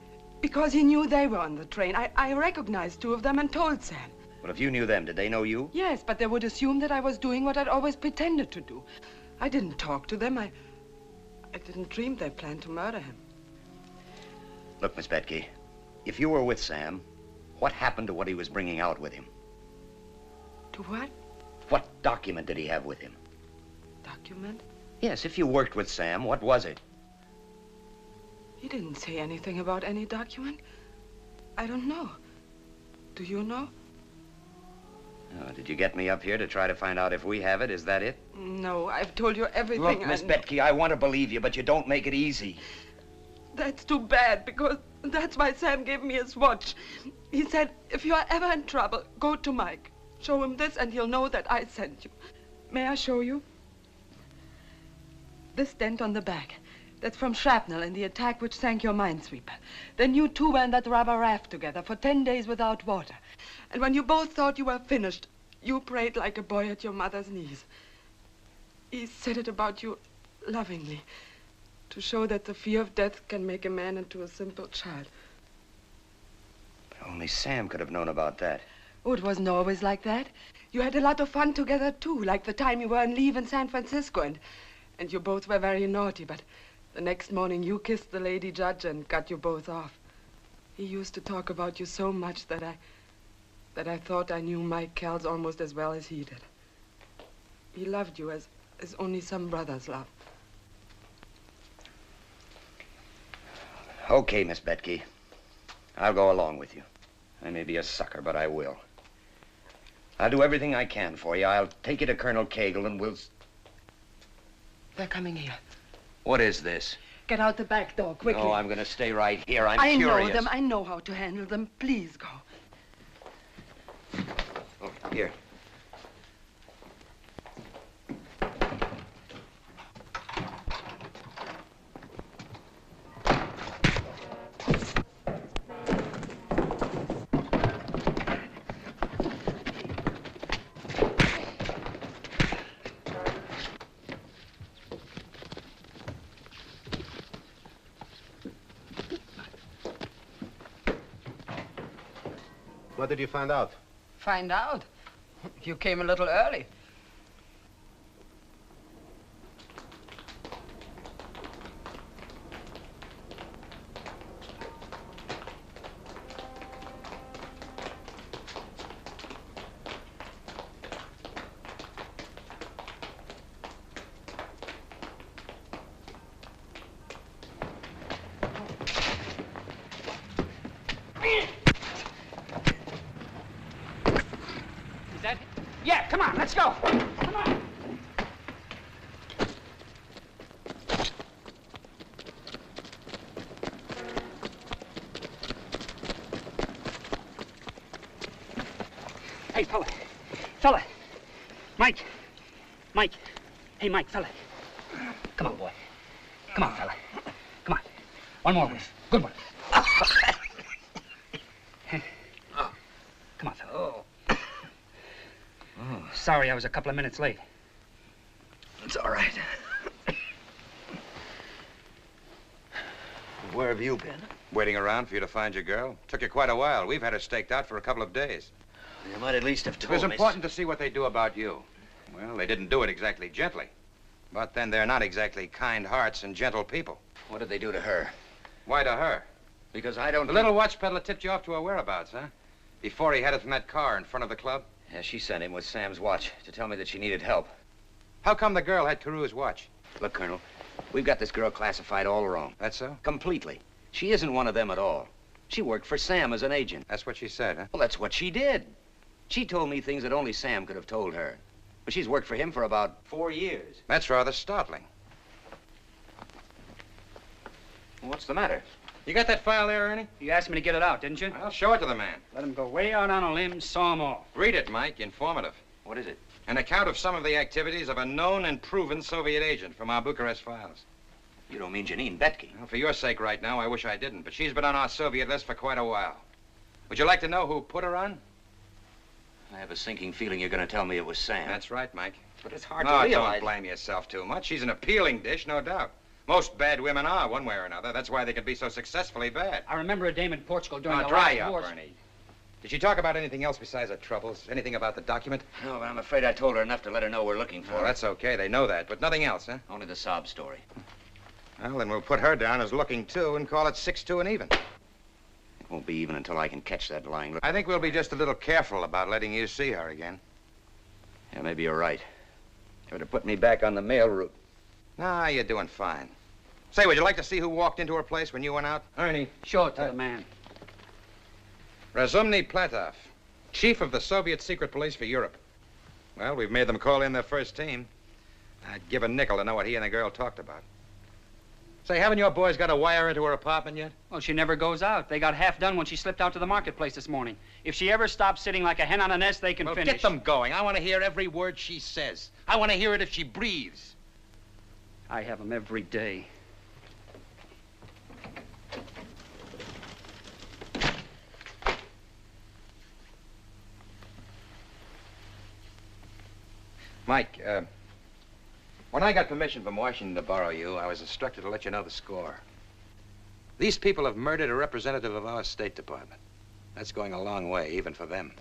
S21: Because he knew they were on the train. I recognized 2 of them and told Sam.
S3: Well, if you knew them, did they know you?
S21: Yes, but they would assume that I was doing what I'd always pretended to do. I didn't talk to them. I didn't dream they planned to murder him.
S3: Look, Miss Betke, if you were with Sam, what happened to what he was bringing out with him?
S21: To what?
S3: What document did he have with him?
S21: Document?
S3: Yes, if you worked with Sam, what was it?
S21: He didn't say anything about any document. I don't know. Do you know?
S3: Oh, did you get me up here to try to find out if we have it? Is that it?
S21: No, I've told you everything.
S3: Look, Miss Betke, I want to believe you, but you don't make it easy.
S21: That's too bad, because that's why Sam gave me his watch. He said, if you are ever in trouble, go to Mike. Show him this, and he'll know that I sent you. May I show you? This dent on the back. That's from shrapnel in the attack which sank your minesweeper. Then you two were in that rubber raft together for 10 days without water. And when you both thought you were finished, you prayed like a boy at your mother's knees. He said it about you lovingly, to show that the fear of death can make a man into a simple child.
S3: But only Sam could have known about that.
S21: Oh, it wasn't always like that. You had a lot of fun together, too, like the time you were on leave in San Francisco, and you both were very naughty, but the next morning you kissed the lady judge and got you both off. He used to talk about you so much that I thought I knew Mike Kells almost as well as he did. He loved you as only some brothers love.
S3: Okay, Miss Betke. I'll go along with you. I may be a sucker, but I will. I'll do everything I can for you. I'll take you to Colonel Cagle and we'll...
S21: They're coming here.
S3: What is this?
S21: Get out the back door, quickly.
S3: No, I'm going to stay right here. I'm
S21: I
S3: curious.
S21: know them. I know how to handle them. Please go.
S3: Oh, here.
S5: What did you find out?
S10: Find out? You came a little early. Yeah, come on, let's go. Come on. Hey, fella. Mike. Hey, Mike, fella. Come on, boy. Come on, fella. Come on. One more whiff. Good one. Come on, fella. Oh, sorry I was a couple of minutes late.
S3: It's all right. Where have you been?
S4: Waiting around for you to find your girl. Took you quite a while. We've had her staked out for a couple of days.
S3: You might at least have
S4: It
S3: told
S4: was
S3: me.
S4: important to see what they do about you. Well, they didn't do it exactly gently. But then they're not exactly kind hearts and gentle people.
S3: What did they do to her?
S4: Why to her?
S3: Because I don't...
S4: The little watch peddler tipped you off to her whereabouts, huh? Before he headed from that car in front of the club?
S3: Yeah, she sent him with Sam's watch to tell me that she needed help.
S4: How come the girl had Carew's watch?
S3: Look, Colonel, we've got this girl classified all wrong.
S4: That's so?
S3: Completely. She isn't one of them at all. She worked for Sam as an agent.
S4: That's what she said, huh?
S3: Well, that's what she did. She told me things that only Sam could have told her. But she's worked for him for about 4 years.
S4: That's rather startling.
S3: What's the matter?
S4: You got that file there, Ernie?
S10: You asked me to get it out, didn't you?
S4: I'll show it to the man.
S10: Let him go way out on a limb, saw him off.
S4: Read it, Mike. Informative.
S3: What is it?
S4: An account of some of the activities of a known and proven Soviet agent from our Bucharest files.
S3: You don't mean Janine Betke?
S4: Well, for your sake right now, I wish I didn't, but she's been on our Soviet list for quite a while. Would you like to know who put her on?
S3: I have a sinking feeling you're going to tell me it was Sam.
S4: That's right, Mike.
S3: But it's hard
S4: No,
S3: to realize.
S4: don't blame yourself too much. She's an appealing dish, no doubt. Most bad women are, one way or another. That's why they can be so successfully bad.
S10: I remember a dame in Portugal during
S4: Now,
S10: the
S4: dry
S10: last
S4: up,
S10: war.
S4: Ernie. Did she talk about anything else besides her troubles? Anything about the document?
S3: No, but I'm afraid I told her enough to let her know we're looking for
S4: Oh,
S3: her.
S4: that's okay. They know that, but nothing else, huh?
S3: Only the sob story.
S4: Well, then we'll put her down as looking, too, and call it 6-2 and even.
S3: It won't be even until I can catch that lying...
S4: I think we'll be just a little careful about letting you see her again.
S3: Yeah, maybe you're right. You better put me back on the mail route.
S4: Nah, you're doing fine. Say, would you like to see who walked into her place when you went out?
S10: Ernie, show it to the man.
S4: Razumny Platov, chief of the Soviet secret police for Europe. Well, we've made them call in their first team. I'd give a nickel to know what he and the girl talked about. Say, haven't your boys got a wire into her apartment yet?
S10: Well, she never goes out. They got half done when she slipped out to the marketplace this morning. If she ever stops sitting like a hen on a nest, they can finish.
S4: Get them going. I want to hear every word she says. I want to hear it if she breathes.
S10: I have them every day.
S4: Mike, when I got permission from Washington to borrow you, I was instructed to let you know the score. These people have murdered a representative of our State Department. That's going a long way, even for them.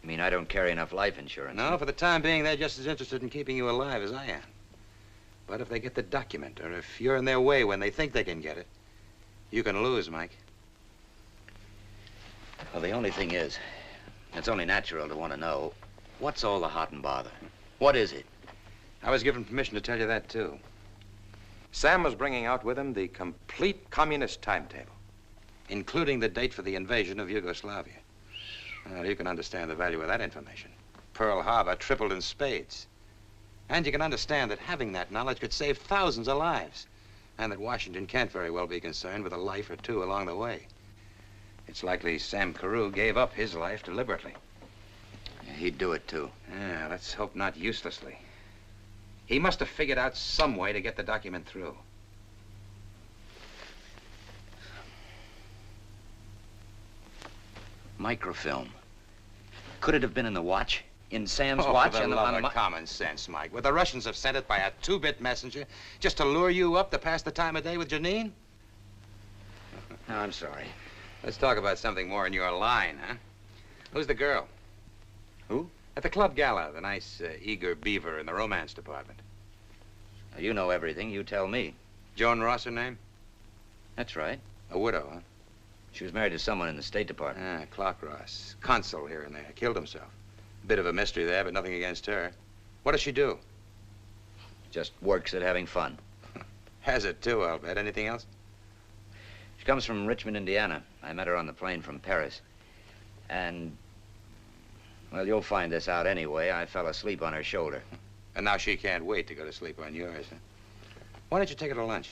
S3: You mean I don't carry enough life insurance?
S4: No, for the time being, they're just as interested in keeping you alive as I am. But if they get the document, or if you're in their way when they think they can get it, you can lose, Mike.
S3: Well, the only thing is, it's only natural to want to know, what's all the hot and bother? What is it?
S4: I was given permission to tell you that, too. Sam was bringing out with him the complete communist timetable, including the date for the invasion of Yugoslavia. Well, you can understand the value of that information. Pearl Harbor tripled in spades. And you can understand that having that knowledge could save thousands of lives, and that Washington can't very well be concerned with a life or two along the way. It's likely Sam Carew gave up his life deliberately.
S3: Yeah, he'd do it, too.
S4: Yeah, let's hope not uselessly. He must have figured out some way to get the document through.
S3: Microfilm. Could it have been in the watch? In Sam's
S4: Oh,
S3: watch?
S4: for the
S3: and
S4: love
S3: on
S4: of common sense, Mike. Would the Russians have sent it by a 2-bit messenger just to lure you up to pass the time of day with Janine?
S3: No, I'm sorry.
S4: Let's talk about something more in your line, huh? Who's the girl?
S3: Who?
S4: At the club gala, the nice, eager beaver in the romance department.
S3: Now, you know everything. You tell me.
S4: Joan Ross, her name?
S3: That's right.
S4: A widow, huh?
S3: She was married to someone in the State Department.
S4: Ah, Clark Ross. Consul here and there. Killed himself. Bit of a mystery there, but nothing against her. What does she do?
S3: Just works at having fun.
S4: Has it, too, I'll bet. Anything else?
S3: She comes from Richmond, Indiana. I met her on the plane from Paris. And, well, you'll find this out anyway. I fell asleep on her shoulder.
S4: And now she can't wait to go to sleep on yours, huh? Why don't you take her to lunch?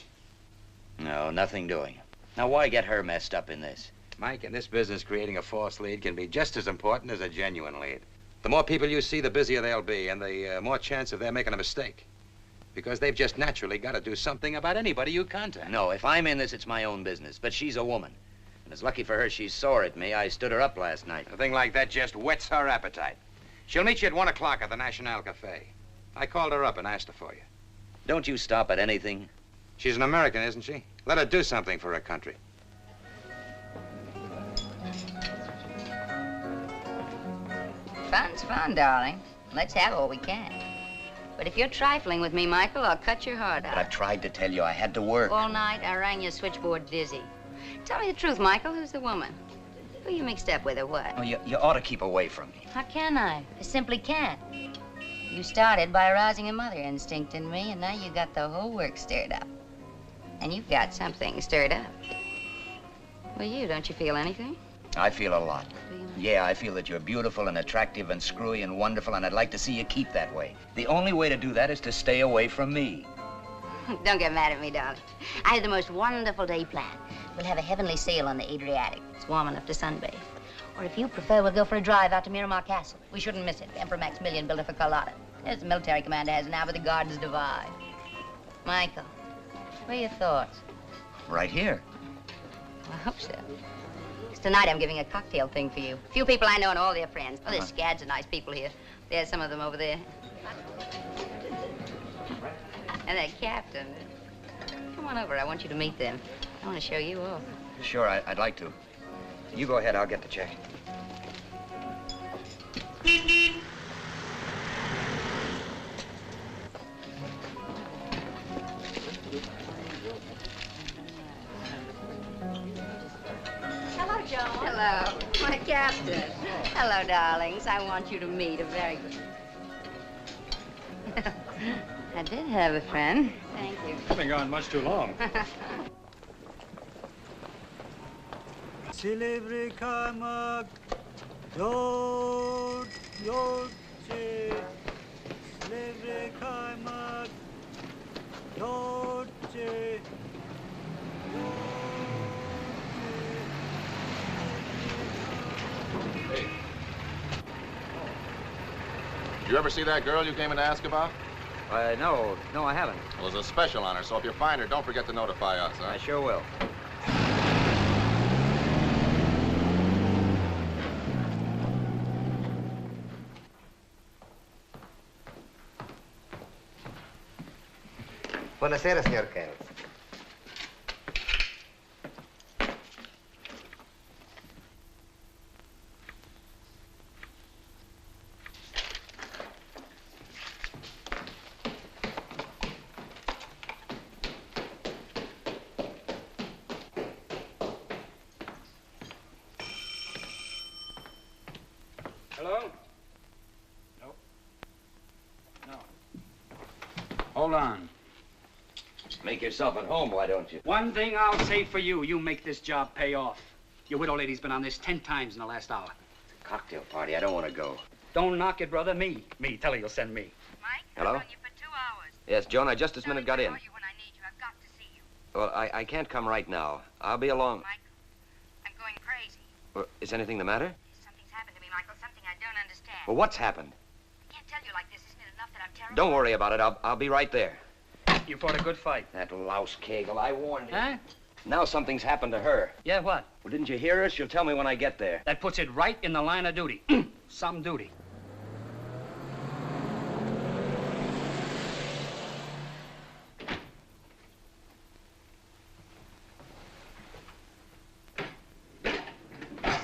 S3: No, nothing doing. Now, why get her messed up in this?
S4: Mike, in this business, creating a false lead can be just as important as a genuine lead. The more people you see, the busier they'll be, and the more chance of their making a mistake. Because they've just naturally got to do something about anybody you contact.
S3: No, if I'm in this, it's my own business. But she's a woman. And it's lucky for her she's sore at me. I stood her up last night.
S4: A thing like that just whets her appetite. She'll meet you at 1 o'clock at the National Cafe. I called her up and asked her for you.
S3: Don't you stop at anything?
S4: She's an American, isn't she? Let her do something for her country.
S8: Fun's fun, darling. Let's have what we can. But if you're trifling with me, Michael, I'll cut your heart out.
S3: But I've tried to tell you I had to work.
S8: All night, I rang your switchboard dizzy. Tell me the truth, Michael. Who's the woman? Who you mixed up with or what?
S3: Oh, you ought to keep away from me.
S8: How can I? I simply can't. You started by arousing a mother instinct in me, and now you got the whole work stirred up. And you've got something stirred up. Well, don't you feel anything?
S3: I feel a lot. Yeah, I feel that you're beautiful and attractive and screwy and wonderful, and I'd like to see you keep that way. The only way to do that is to stay away from me.
S8: Don't get mad at me, darling. I had the most wonderful day planned. We'll have a heavenly sail on the Adriatic. It's warm enough to sunbathe. Or if you prefer, we'll go for a drive out to Miramar Castle. We shouldn't miss it. Emperor Maximilian built it for Carlotta. As the military commander has now, but the gardens divide. Michael, what are your thoughts?
S3: Right here.
S8: I hope so. Tonight I'm giving a cocktail thing for you. Few people I know and all their friends. Oh, there's scads of nice people here. There's some of them over there. And that captain. Come on over. I want you to meet them. I want to show you off.
S3: Sure, I'd like to. You go ahead. I'll get the check.
S8: Hello, Joan. Hello, my captain. Hello, darlings. I want you to meet a very good... I did have a friend. Thank you.
S12: You've been gone much too long.
S6: Silivri kaymak, yoğurt, yoğurtçı. Silivri kaymak, yoğurtçı.
S13: Did you ever see that girl you came in to ask about?
S3: No, I haven't.
S13: Well, there's a special on her, so if you find her, don't forget to notify us, huh?
S3: I sure will.
S16: Buonasera, signor Kell.
S10: Hello? No. No. Hold on.
S3: Make yourself at home, why don't you?
S10: One thing I'll say for you, you make this job pay off. Your widow lady's been on this 10 times in the last hour.
S3: Cocktail party, I don't want to go.
S10: Don't knock it, brother. Me. Tell her you'll send me.
S3: Hello? Yes, Joan, I just this minute got in. Well, I can't come right now. I'll be along.
S8: I'm going crazy.
S3: Well, is anything the matter?
S8: Something's happened to me, Michael. Something I don't understand.
S3: Well, what's happened?
S8: I can't tell you like this. Isn't it enough that I'm terrible?
S3: Don't worry about it. I'll be right there.
S10: You fought a good fight.
S3: That louse Kegel, I warned you.
S10: Huh?
S3: Now something's happened to her.
S10: Yeah, what?
S3: Well, didn't you hear her? She'll tell me when I get there.
S10: That puts it right in the line of duty. Some duty.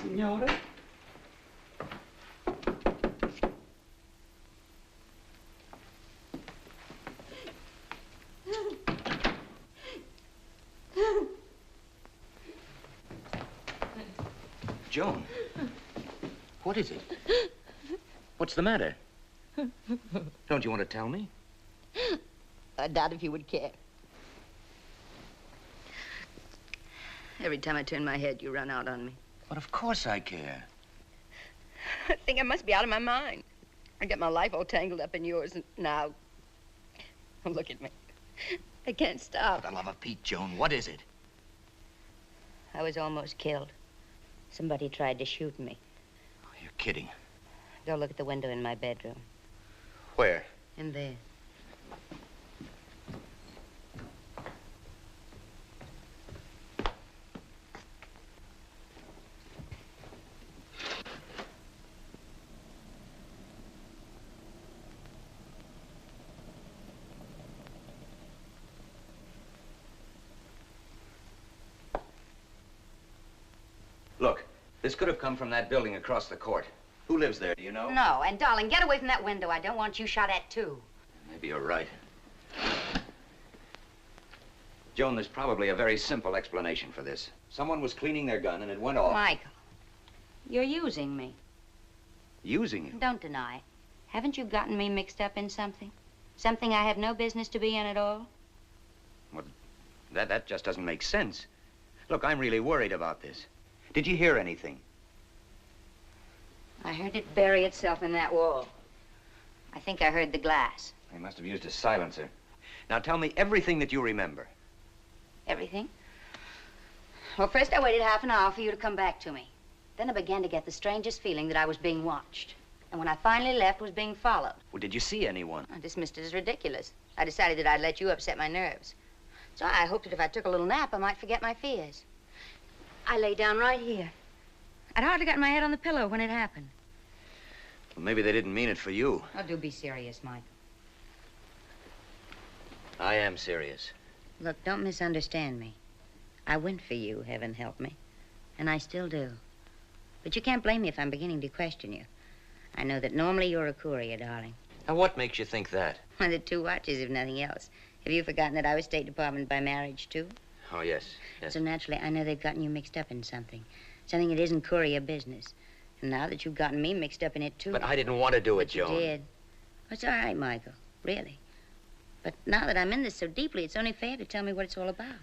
S10: Signora?
S3: Joan, what is it? What's the matter? Don't you want to tell me?
S8: I doubt if you would care. Every time I turn my head, you run out on me.
S3: But of course I care.
S8: I think I must be out of my mind. I get my life all tangled up in yours, and now... Oh, look at me. I can't stop.
S3: For the love of Pete, Joan, what is it?
S8: I was almost killed. Somebody tried to shoot me.
S3: Oh, you're kidding.
S8: Go look at the window in my bedroom.
S3: Where?
S8: In there.
S3: Look, this could have come from that building across the court. Who lives there, do you know?
S8: No, and darling, get away from that window. I don't want you shot at, too.
S3: Maybe you're right. Joan, there's probably a very simple explanation for this. Someone was cleaning their gun and it went off.
S8: Michael, you're using me.
S3: Using you?
S8: Don't deny it. Haven't you gotten me mixed up in something? Something I have no business to be in at all?
S3: Well, that just doesn't make sense. Look, I'm really worried about this. Did you hear anything?
S8: I heard it bury itself in that wall. I think I heard the glass.
S3: They must have used a silencer. Now tell me everything that you remember.
S8: Everything? Well, first I waited half an hour for you to come back to me. Then I began to get the strangest feeling that I was being watched. And when I finally left, was being followed.
S3: Well, did you see anyone?
S8: I dismissed it as ridiculous. I decided that I'd let you upset my nerves. So I hoped that if I took a little nap, I might forget my fears. I lay down right here. I'd hardly got my head on the pillow when it happened.
S3: Well, maybe they didn't mean it for you.
S8: Oh, do be serious, Michael.
S3: I am serious.
S8: Look, don't misunderstand me. I went for you, heaven help me. And I still do. But you can't blame me if I'm beginning to question you. I know that normally you're a courier, darling.
S3: Now, what makes you think that?
S8: Well, the 2 watches, if nothing else. Have you forgotten that I was State Department by marriage, too?
S3: Oh, yes, yes.
S8: So naturally, I know they've gotten you mixed up in something. Something that isn't courier business. And now that you've gotten me mixed up in it, too.
S3: But I didn't want to do it,
S8: But you
S3: Joan.
S8: did. It's all right, Michael. Really. But now that I'm in this so deeply, it's only fair to tell me what it's all about.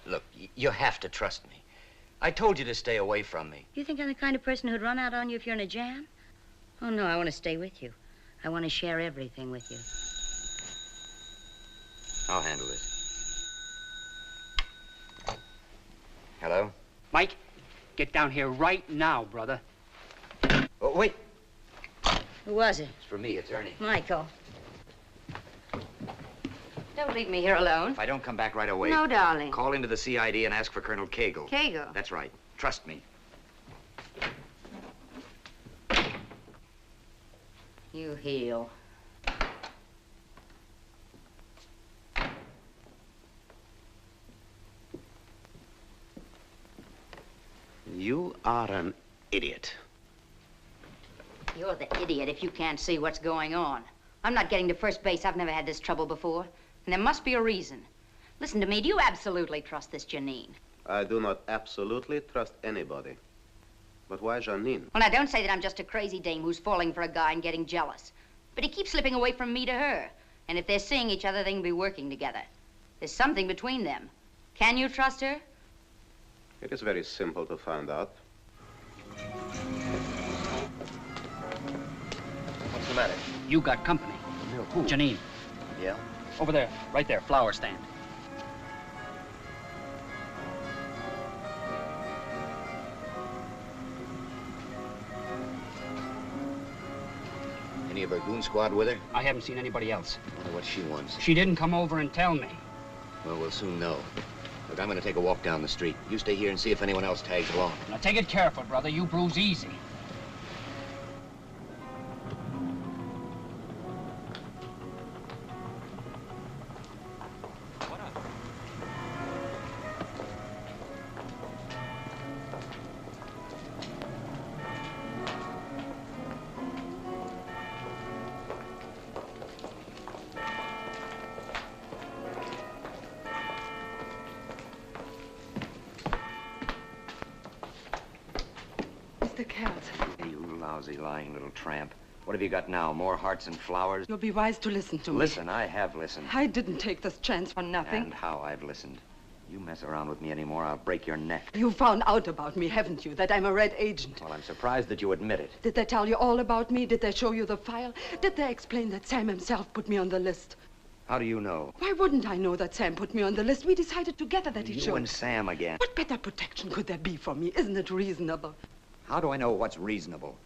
S3: Look, you have to trust me. I told you to stay away from me.
S8: You think I'm the kind of person who'd run out on you if you're in a jam? Oh, no, I want to stay with you. I want to share everything with you.
S3: I'll handle this. Hello?
S10: Mike, get down here right now, brother.
S3: Oh, wait.
S8: Who was it?
S3: It's for me. It's Ernie.
S8: Michael. Don't leave me here alone.
S3: If I don't come back right away...
S8: No, darling.
S3: Call into the CID and ask for Colonel Cagle.
S8: Cagle?
S3: That's right. Trust me.
S8: You heel.
S5: You are an idiot.
S8: You're the idiot if you can't see what's going on. I'm not getting to first base. I've never had this trouble before. And there must be a reason. Listen to me. Do you absolutely trust this Janine?
S5: I do not absolutely trust anybody. But why Janine?
S8: Well, now, don't say that I'm just a crazy dame who's falling for a guy and getting jealous. But he keeps slipping away from me to her. And if they're seeing each other, they can be working together. There's something between them. Can you trust her?
S5: It is very simple to find out.
S3: What's the matter?
S10: You got company.
S3: No, who?
S10: Janine.
S3: Yeah?
S10: Over there, right there, flower stand.
S3: Any of her goon squad with her?
S10: I haven't seen anybody else.
S3: I wonder what she wants.
S10: She didn't come over and tell me.
S3: Well, we'll soon know. Look, I'm going to take a walk down the street. You stay here and see if anyone else tags along.
S10: Now, take it careful, brother. You bruise easy.
S21: Mr. Kells,
S3: You lousy, lying little tramp. What have you got now? More hearts and flowers?
S21: you'll be wise to listen to me.
S3: Listen, I have listened.
S21: I didn't take this chance for nothing.
S3: And how I've listened. You mess around with me anymore, I'll break your neck.
S21: You found out about me, haven't you? That I'm a red agent.
S3: Well, I'm surprised that you admit it.
S21: Did they tell you all about me? Did they show you the file? Did they explain that Sam himself put me on the list?
S3: How do you know?
S21: Why wouldn't I know that Sam put me on the list? We decided together that he
S3: You
S21: should.
S3: and Sam again.
S21: What better protection could there be for me? Isn't it reasonable?
S3: How do I know what's reasonable?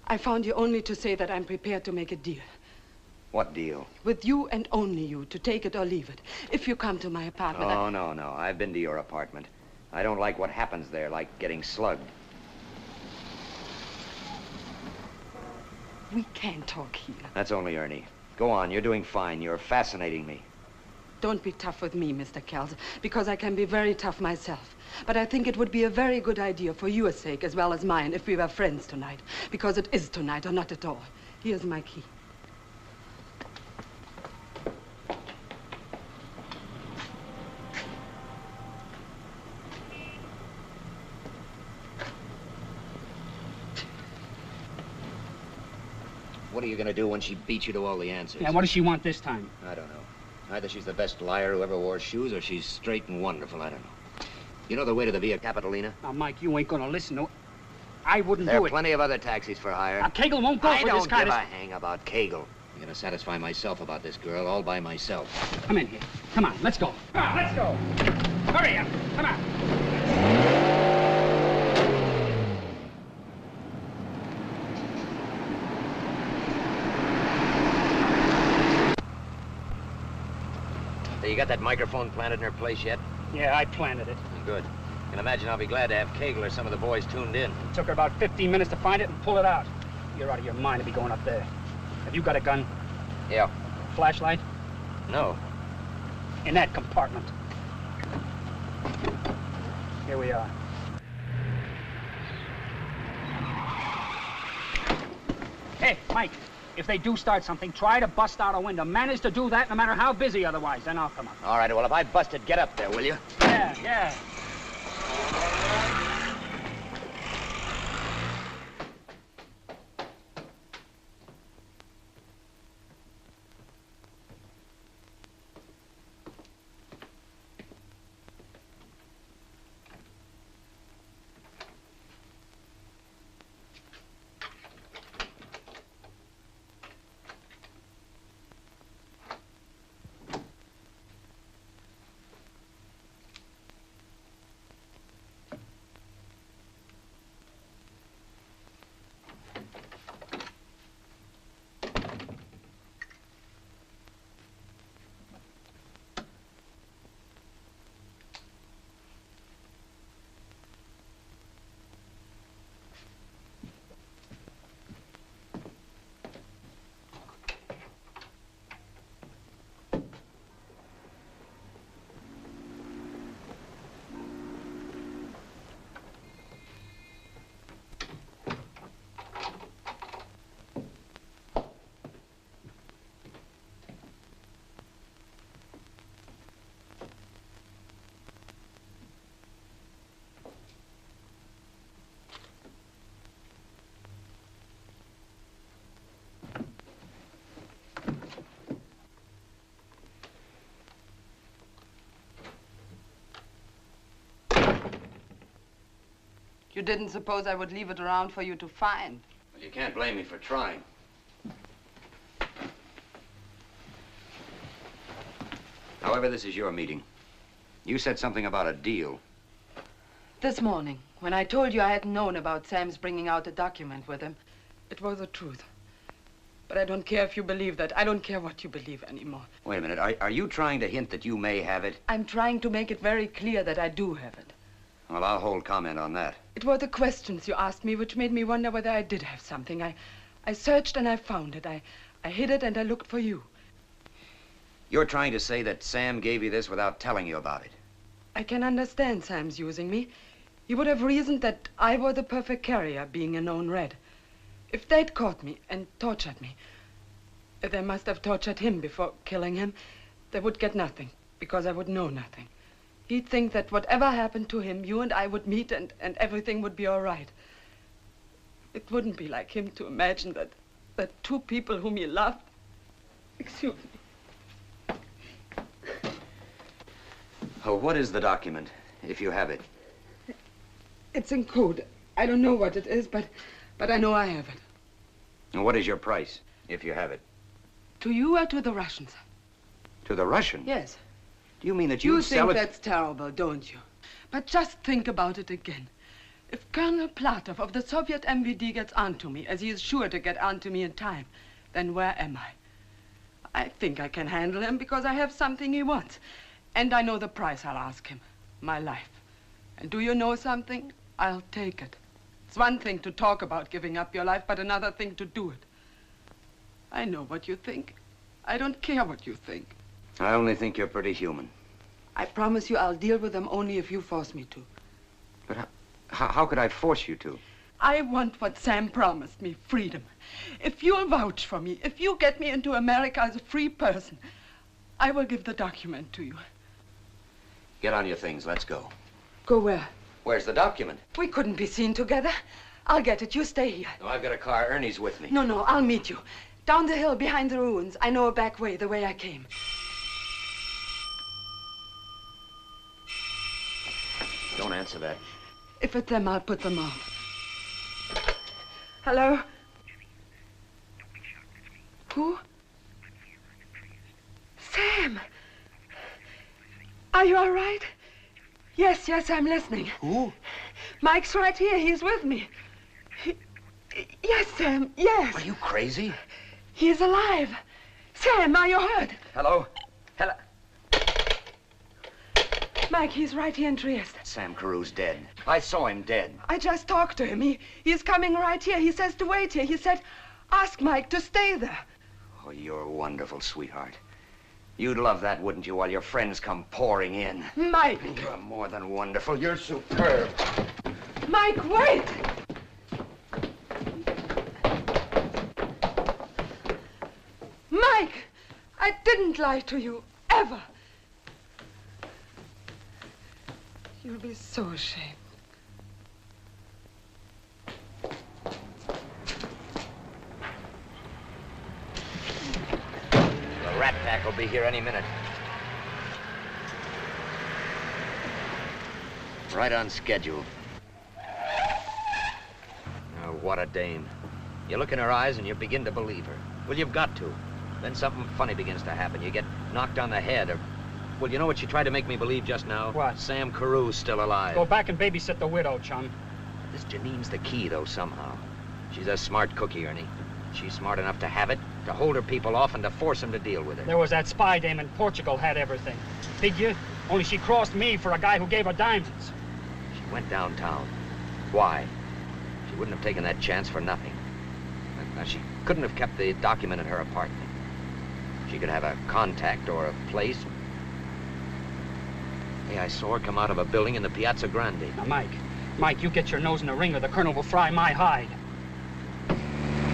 S21: I found you only to say that I'm prepared to make a deal.
S3: What deal?
S21: With you and only you, to take it or leave it. If you come to my apartment,
S3: Oh, no. I've been to your apartment. I don't like what happens there, like getting slugged.
S21: we can't talk here.
S3: That's only Ernie. Go on, you're doing fine. You're fascinating me.
S21: Don't be tough with me, Mr. Kells, because I can be very tough myself. But I think it would be a very good idea for your sake as well as mine if we were friends tonight. Because it is tonight or not at all. Here's my key.
S3: What are you going to do when she beats you to all the answers?
S10: Yeah, what does she want this time?
S3: I don't know. Either she's the best liar who ever wore shoes, or she's straight and wonderful. I don't know. You know the way to the Via Capitolina?
S10: Now, Mike, you ain't gonna listen to... I wouldn't
S3: There
S10: do
S3: are
S10: it.
S3: plenty of other taxis for hire.
S10: Now, Cagle won't go for this kind
S3: I don't give
S10: of...
S3: a hang about Cagle. I'm going to satisfy myself about this girl all by myself.
S10: Come in here. Come on, let's go. Come on, let's go. Hurry up. Come on.
S3: Hey, you got that microphone planted in her place yet?
S10: Yeah, I planted it.
S3: Good. Can imagine I'll be glad to have Cagle or some of the boys tuned in.
S10: It took her about 15 minutes to find it and pull it out. You're out of your mind to be going up there. Have you got a gun?
S3: Yeah.
S10: Flashlight?
S3: No.
S10: In that compartment. Here we are. Hey, Mike, if they do start something, try to bust out a window. Manage to do that no matter how busy otherwise, then I'll come up.
S3: All right, well, if I bust it, get up there, will you?
S10: Yeah, yeah.
S21: You didn't suppose I would leave it around for you to find.
S3: Well, you can't blame me for trying. However, this is your meeting. You said something about a deal.
S21: This morning, when I told you I hadn't known about Sam's bringing out a document with him, it was the truth. But I don't care if you believe that. I don't care what you believe anymore.
S3: Wait a minute. Are you trying to hint that you may have it?
S21: I'm trying to make it very clear that I do have it.
S3: Well, I'll hold comment on that.
S21: It were the questions you asked me which made me wonder whether I did have something. I searched and I found it. I hid it and I looked for you.
S3: You're trying to say that Sam gave you this without telling you about it?
S21: I can understand Sam's using me. He would have reasoned that I were the perfect carrier, being a known red. If they'd caught me and tortured me, they must have tortured him before killing him. They would get nothing, because I would know nothing. He'd think that whatever happened to him, you and I would meet and everything would be all right. It wouldn't be like him to imagine that two people whom he loved... Excuse me.
S3: Oh, what is the document, if you have it?
S21: It's in code. I don't know what it is, but I know I have it.
S3: And what is your price, if you have it?
S21: To you or to the Russians?
S3: To the Russians?
S21: Yes.
S3: Do you mean that you'd sell it?
S21: You think that's terrible, don't you? But just think about it again. If Colonel Platov of the Soviet MVD gets onto me, as he is sure to get onto me in time, then where am I? I think I can handle him because I have something he wants. And I know the price I'll ask him. My life. And do you know something? I'll take it. It's one thing to talk about giving up your life, but another thing to do it. I know what you think. I don't care what you think.
S3: I only think you're pretty human.
S21: I promise you I'll deal with them only if you force me to.
S3: But how could I force you to?
S21: I want what Sam promised me, freedom. If you'll vouch for me, if you get me into America as a free person, I will give the document to you.
S3: Get on your things. Let's go.
S21: Go where?
S3: Where's the document?
S21: We couldn't be seen together. I'll get it. You stay here.
S3: No, I've got a car. Ernie's with me.
S21: No, I'll meet you. Down the hill behind the ruins. I know a back way, the way I came.
S3: Don't answer that.
S21: If it's them, I'll put them off. Hello? Who? Sam! Are you all right? Yes, I'm listening.
S3: Who?
S21: Mike's right here. He's with me. Yes, Sam, yes.
S3: Are you crazy?
S21: He's alive. Sam, are you hurt?
S3: Hello? Hello?
S21: Mike, he's right here in Trieste.
S3: Sam Carew's dead. I saw him dead.
S21: I just talked to him. He's coming right here. He says to wait here. He said, ask Mike to stay there.
S3: Oh, you're wonderful, sweetheart. You'd love that, wouldn't you, while your friends come pouring in?
S21: Mike!
S3: You're more than wonderful. You're superb.
S21: Mike, wait! I didn't lie to you, ever. You'll be so ashamed.
S3: The rat pack will be here any minute. Right on schedule. Oh, what a dame. You look in her eyes and you begin to believe her. Well, you've got to. Then something funny begins to happen. You get knocked on the head or... Well, you know what she tried to make me believe just now?
S10: What?
S3: Sam Carew's still alive.
S10: Go back and babysit the widow, chum.
S3: This Janine's the key, though, somehow. She's a smart cookie, Ernie. She's smart enough to have it, to hold her people off, and to force them to deal with her.
S10: There was that spy dame in Portugal had everything. Figure? Only she crossed me for a guy who gave her diamonds.
S3: She went downtown. Why? She wouldn't have taken that chance for nothing. Now, she couldn't have kept the document in her apartment. She could have a contact or a place. Hey, I saw her come out of a building in the Piazza Grande.
S10: Now, Mike, you get your nose in the ring or the colonel will fry my hide.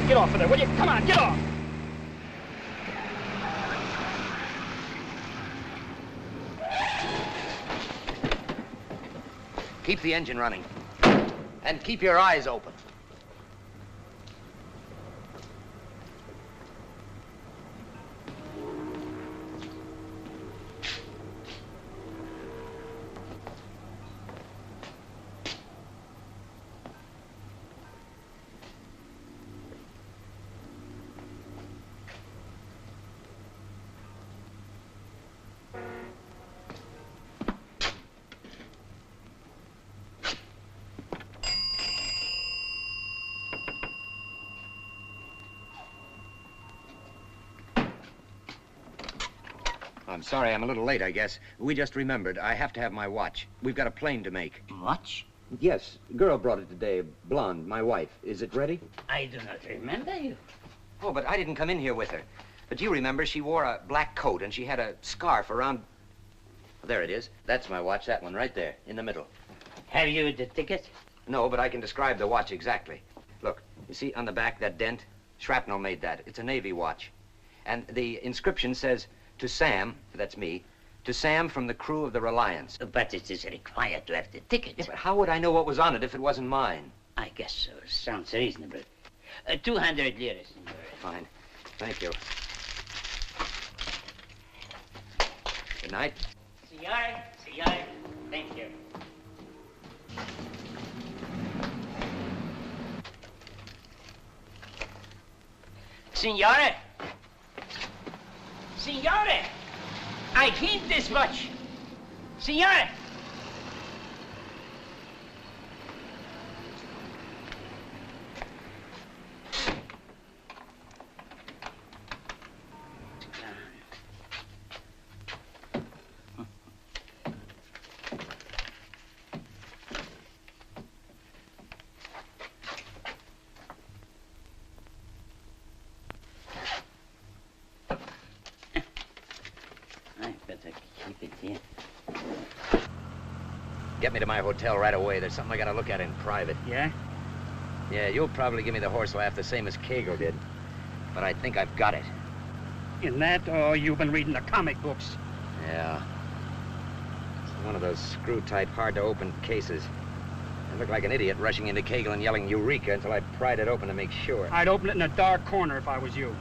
S10: Get off of there, will you? Come on, get off!
S3: Keep the engine running. And keep your eyes open. I'm sorry, I'm a little late, I guess. We just remembered. I have to have my watch. We've got a plane to make.
S9: Watch?
S3: Yes. Girl brought it today. Blonde, my wife. Is it ready?
S9: I do not remember you.
S3: Oh, but I didn't come in here with her. But you remember she wore a black coat and she had a scarf around... There it is. That's my watch, that one right there, in the middle.
S9: Have you the ticket?
S3: No, but I can describe the watch exactly. Look, you see on the back, that dent? Shrapnel made that. It's a Navy watch. And the inscription says... To Sam, that's me, to Sam from the crew of the Reliance.
S9: But it is required to have the ticket.
S3: Yeah, but how would I know what was on it if it wasn't mine?
S9: I guess so. Sounds reasonable. 200 lira, senor.
S3: Fine. Thank you. Good night.
S9: Senor. Thank you. Signore! Signore! I keep this watch. Signore!
S3: Get me to my hotel right away. There's something I gotta look at in private.
S10: Yeah?
S3: Yeah, you'll probably give me the horse laugh the same as Kegel did. But I think I've got it.
S10: In that, or you've been reading the comic books?
S3: Yeah. It's one of those screw-type, hard-to-open cases. I looked like an idiot rushing into Kegel and yelling Eureka until I pried it open to make sure.
S10: I'd open it in a dark corner if I was you.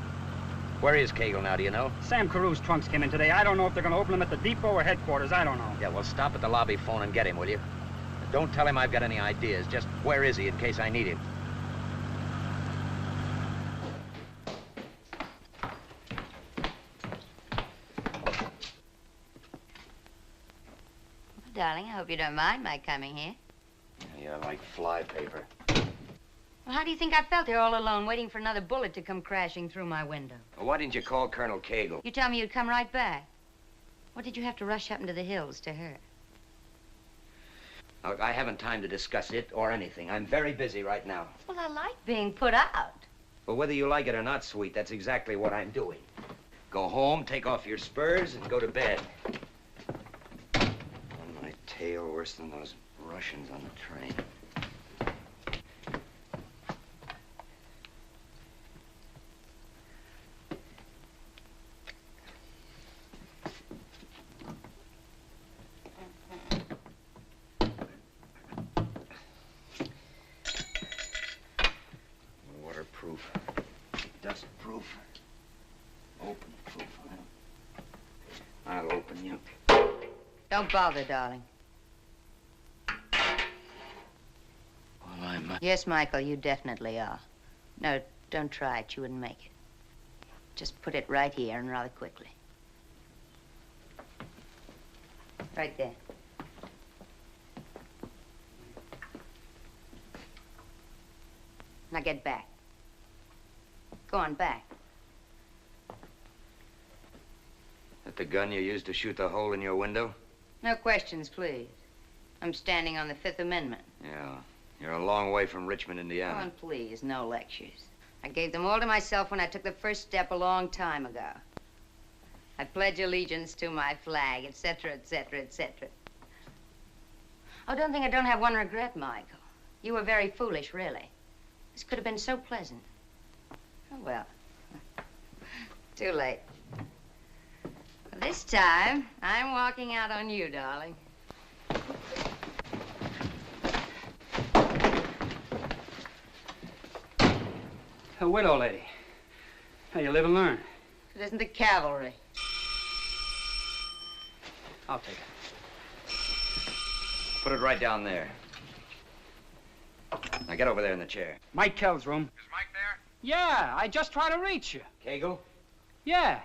S3: Where is Kegel now, do you know?
S10: Sam Carew's trunks came in today. I don't know if they're going to open them at the depot or headquarters. I don't know.
S3: Yeah, well, stop at the lobby phone and get him, will you? But don't tell him I've got any ideas. Just where is he in case I need him?
S8: Well, darling, I hope you don't mind my coming here.
S3: You're like fly paper.
S8: Well, how do you think I felt here all alone, waiting for another bullet to come crashing through my window?
S3: Well, why didn't you call Colonel Kegel?
S8: You tell me you'd come right back. What did you have to rush up into the hills to her?
S3: Look, I haven't time to discuss it or anything. I'm very busy right now.
S8: Well, I like being put out.
S3: But whether you like it or not, sweet, that's exactly what I'm doing. Go home, take off your spurs, and go to bed. On my tail, worse than those Russians on the train.
S8: Don't bother, darling.
S3: Well, I'm...
S8: Yes, Michael, you definitely are. No, don't try it. You wouldn't make it. Just put it right here and rather quickly. Right there. Now get back. Go on, back.
S3: That the gun you used to shoot the hole in your window?
S8: No questions, please. I'm standing on the Fifth Amendment.
S3: Yeah. You're a long way from Richmond, Indiana.
S8: Go on, please. No lectures. I gave them all to myself when I took the first step a long time ago. I pledge allegiance to my flag, etc., etc., etc. Oh, don't think I don't have one regret, Michael. You were very foolish, really. This could have been so pleasant. Oh, well. Too late. This time, I'm walking out on you, darling.
S10: A widow lady. Hey, you live and learn.
S8: It isn't the cavalry.
S10: I'll take it.
S3: Put it right down there. Now get over there in the chair.
S10: Mike Kell's room.
S4: Is Mike there?
S10: Yeah, I just tried to reach you.
S3: Cagle?
S10: Yeah.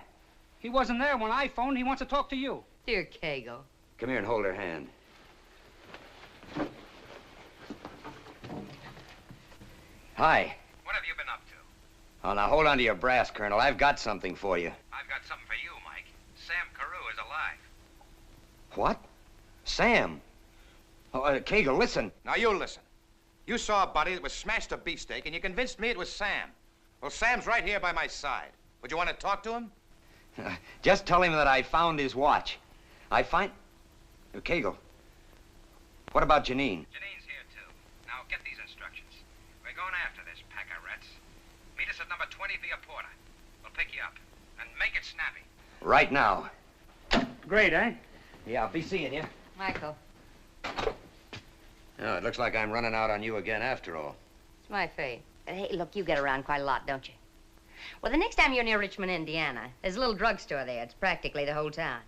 S10: He wasn't there when I phoned. He wants to talk to you.
S8: Dear Cagle.
S3: Come here and hold her hand. Hi.
S4: What have you been up to?
S3: Oh, now hold on to your brass, Colonel. I've got something for you.
S4: I've got something for you, Mike. Sam Courier is alive.
S3: What? Sam? Oh, Cagle, listen.
S4: Now you listen. You saw a body that was smashed to beefsteak, and you convinced me it was Sam. Well, Sam's right here by my side. Would you want to talk to him?
S3: Just tell him that I found his watch. I find... Cagle, what about Janine?
S4: Janine's here, too. Now, get these instructions. We're going after this pack of rats. Meet us at number 20 Via Porta. We'll pick you up. And make it snappy.
S3: Right now.
S10: Great, eh?
S3: Yeah, I'll be seeing you.
S8: Michael,
S3: Oh, it looks like I'm running out on you again after all.
S8: it's my fate. Hey, look, you get around quite a lot, don't you? Well, the next time you're near Richmond, Indiana, there's a little drugstore there. It's practically the whole town.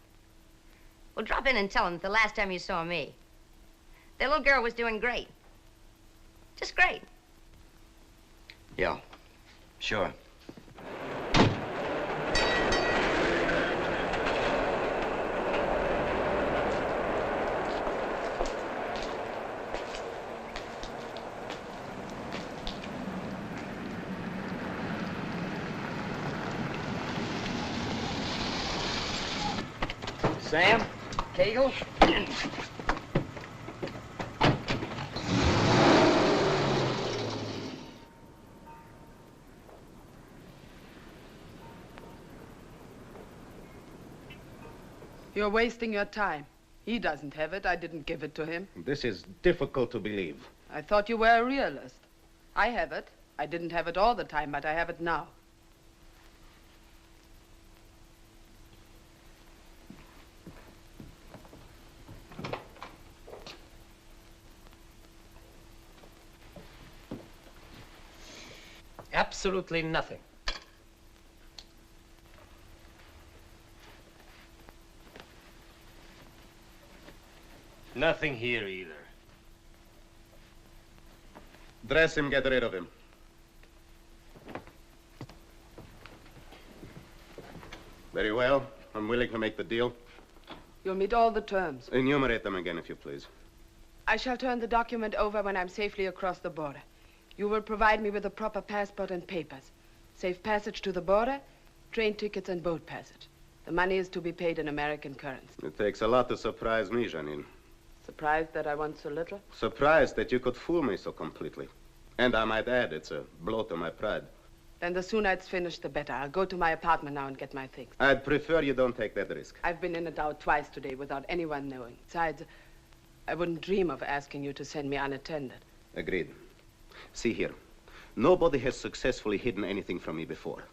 S8: Well, drop in and tell them that the last time you saw me, the little girl was doing great. Just great.
S3: Yeah, sure. Sam? Cagle?
S21: You're wasting your time. He doesn't have it. I didn't give it to him.
S11: This is difficult to believe.
S21: I thought you were a realist. I have it. I didn't have it all the time, but I have it now.
S14: Absolutely nothing. Nothing here either.
S5: Dress him, get rid of him. Very well. I'm willing to make the deal.
S21: You'll meet all the terms.
S5: Enumerate them again, if you please.
S21: I shall turn the document over when I'm safely across the border. You will provide me with a proper passport and papers. Safe passage to the border, train tickets and boat passage. The money is to be paid in American currency.
S5: It takes a lot to surprise me, Janine.
S21: Surprised that I want so little?
S5: Surprised that you could fool me so completely. And I might add, it's a blow to my pride.
S21: Then the sooner it's finished, the better. I'll go to my apartment now and get my things.
S5: I'd prefer you don't take that risk.
S21: I've been in and out twice today without anyone knowing. Besides, I wouldn't dream of asking you to send me unattended.
S5: Agreed. See here. Nobody has successfully hidden anything from me before.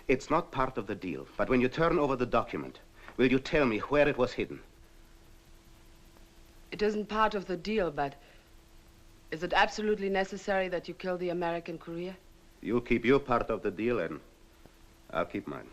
S5: It's not part of the deal, but when you turn over the document, will you tell me where it was hidden?
S21: It isn't part of the deal, but is it absolutely necessary that you kill the American courier?
S5: You'll keep your part of the deal, and I'll keep mine.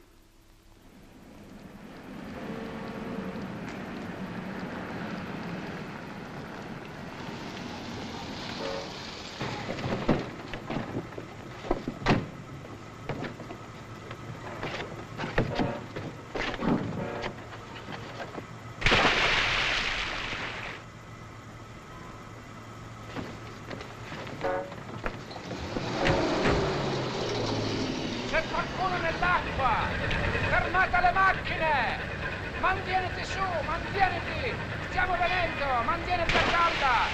S2: Occhio, mantieniti a calda!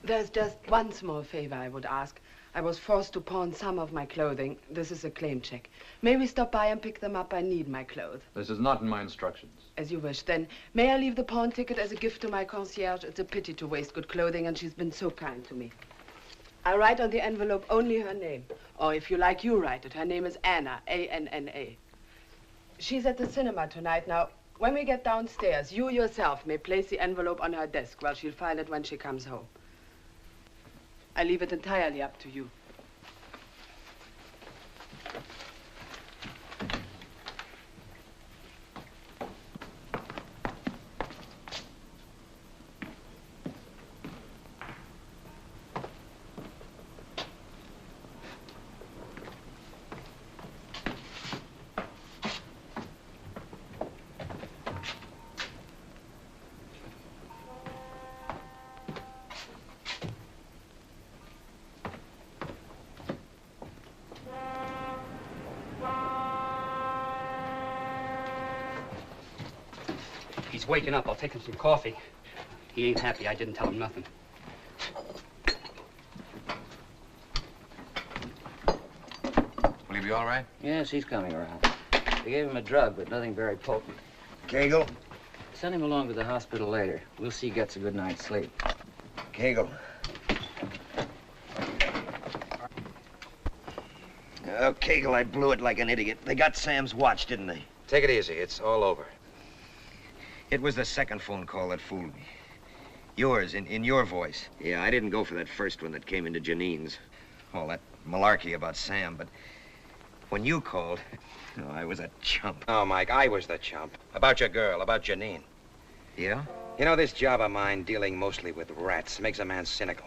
S21: There's just one small favor I would ask. I was forced to pawn some of my clothing. This is a claim check. May we stop by and pick them up? I need my clothes.
S22: This is not in my instructions.
S21: As you wish. Then, may I leave the pawn ticket as a gift to my concierge? It's a pity to waste good clothing, and she's been so kind to me. I'll write on the envelope only her name. Or if you like, you write it. Her name is Anna, A-N-N-A. She's at the cinema tonight. Now, when we get downstairs, you yourself may place the envelope on her desk. Well, she'll find it when she comes home. I leave it entirely up to you.
S10: He's waking up. I'll take him some coffee. He ain't happy. I didn't tell him nothing.
S4: Will he be all right?
S3: Yes, he's coming around. They gave him a drug, but nothing very potent. Kegel? Send him along to the hospital later. We'll see he gets a good night's sleep.
S23: Kegel. Oh, Kegel, I blew it like an idiot. They got Sam's watch, didn't they?
S4: Take it easy. It's all over.
S23: It was the second phone call that fooled me. Yours, in your voice. Yeah, I didn't go for that first one that came into Janine's. All that malarkey about Sam, but when you called, oh, I was a chump.
S4: Oh, Mike, I was the chump. About your girl, about Janine.
S23: Yeah?
S4: You know, this job of mine, dealing mostly with rats, makes a man cynical.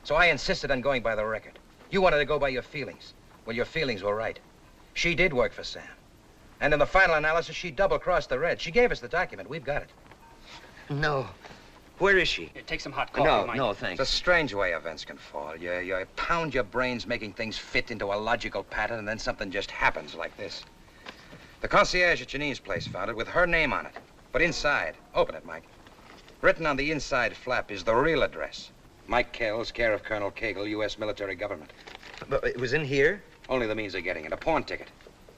S4: So I insisted on going by the record. You wanted to go by your feelings. Well, your feelings were right. She did work for Sam. And in the final analysis, she double-crossed the Reds. She gave us the document. We've got it.
S23: No. Where is she?
S10: Take some hot coffee, Mike.
S23: No, thanks.
S4: It's a strange way events can fall. You pound your brains making things fit into a logical pattern, and then something just happens like this. The concierge at Janine's place found it with her name on it. But inside, open it, Mike. Written on the inside flap is the real address. Mike Kells, care of Colonel Kegel, U.S. military government.
S23: But it was in here?
S4: Only the means of getting it. A pawn ticket.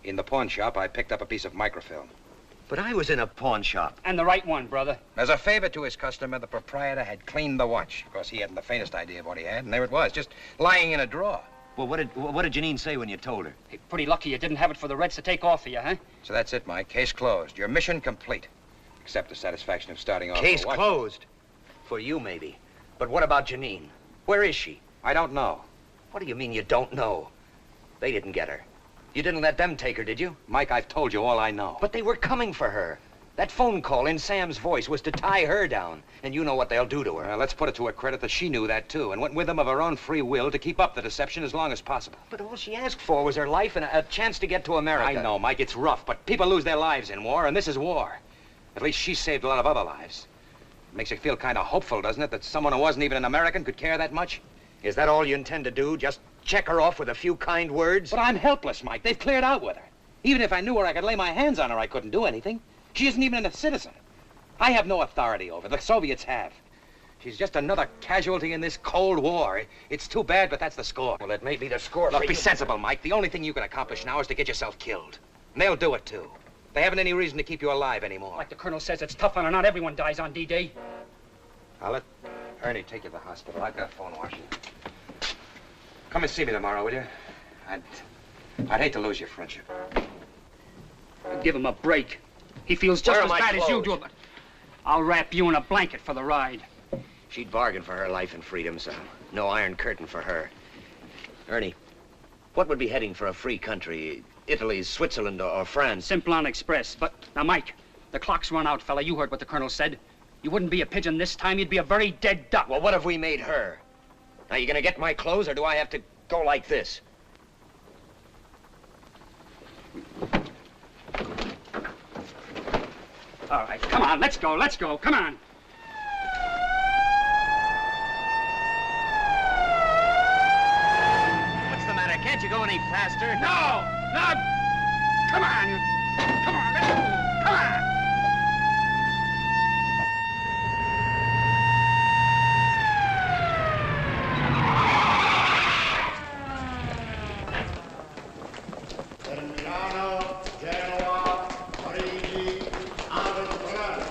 S4: In the pawn shop, I picked up a piece of microfilm.
S23: But I was in a pawn shop.
S10: And the right one, brother.
S4: As a favor to his customer, the proprietor had cleaned the watch. Of course, he hadn't the faintest idea of what he had, and there it was, just lying in a drawer.
S23: Well, what did Janine say when you told her?
S10: Hey, pretty lucky you didn't have it for the Reds to take off of you, huh?
S4: So that's it, Mike. Case closed. Your mission complete. Except the satisfaction of starting off.
S23: Case closed? For you, maybe. But what about Janine? Where is she?
S4: I don't know.
S23: What do you mean you don't know? They didn't get her. You didn't let them take her, did you?
S4: Mike, I've told you all I know.
S23: But they were coming for her. That phone call in Sam's voice was to tie her down. And you know what they'll do to her.
S4: Well, let's put it to her credit that she knew that, too, and went with them of her own free will to keep up the deception as long as possible.
S23: But all she asked for was her life and a chance to get to America.
S4: I know, Mike, it's rough, but people lose their lives in war, and this is war. At least she saved a lot of other lives. It makes you feel kind of hopeful, doesn't it, that someone who wasn't even an American could care that much?
S23: Is that all you intend to do? Just check her off with a few kind words?
S4: But I'm helpless, Mike. They've cleared out with her. Even if I knew where I could lay my hands on her, I couldn't do anything. She isn't even a citizen. I have no authority over her. The Soviets have. She's just another casualty in this Cold War. It's too bad, but that's the score.
S23: Well, it may be the score
S4: Look,
S23: for
S4: be
S23: you.
S4: sensible, Mike. The only thing you can accomplish now is to get yourself killed. And they'll do it, too. They haven't any reason to keep you alive anymore.
S10: Like the colonel says, it's tough on her. Not everyone dies on D-Day.
S4: I'll let Ernie take you to the hospital. I've got a phone washing. Come and see me tomorrow, will you? I'd hate to lose your friendship.
S10: Give him a break. He feels just
S23: Where
S10: as
S23: are my
S10: bad as you
S23: clothes?
S10: do. But I'll wrap you in a blanket for the ride.
S23: She'd bargain for her life and freedom, Sam. No iron curtain for her. Ernie, what would be heading for a free country? Italy, Switzerland, or France?
S10: Simplon Express. But now, Mike, the clock's run out, fella. You heard what the colonel said. You wouldn't be a pigeon this time. You'd be a very dead duck.
S23: Well, what have we made her? Now, you gonna get my clothes, or do I have to go like this?
S10: All right, come on, let's go, come on.
S3: What's the matter? Can't you go any faster?
S10: No! Come on! Come on, let's go! Come on!
S7: Milano, Genoa, Parigi, and French.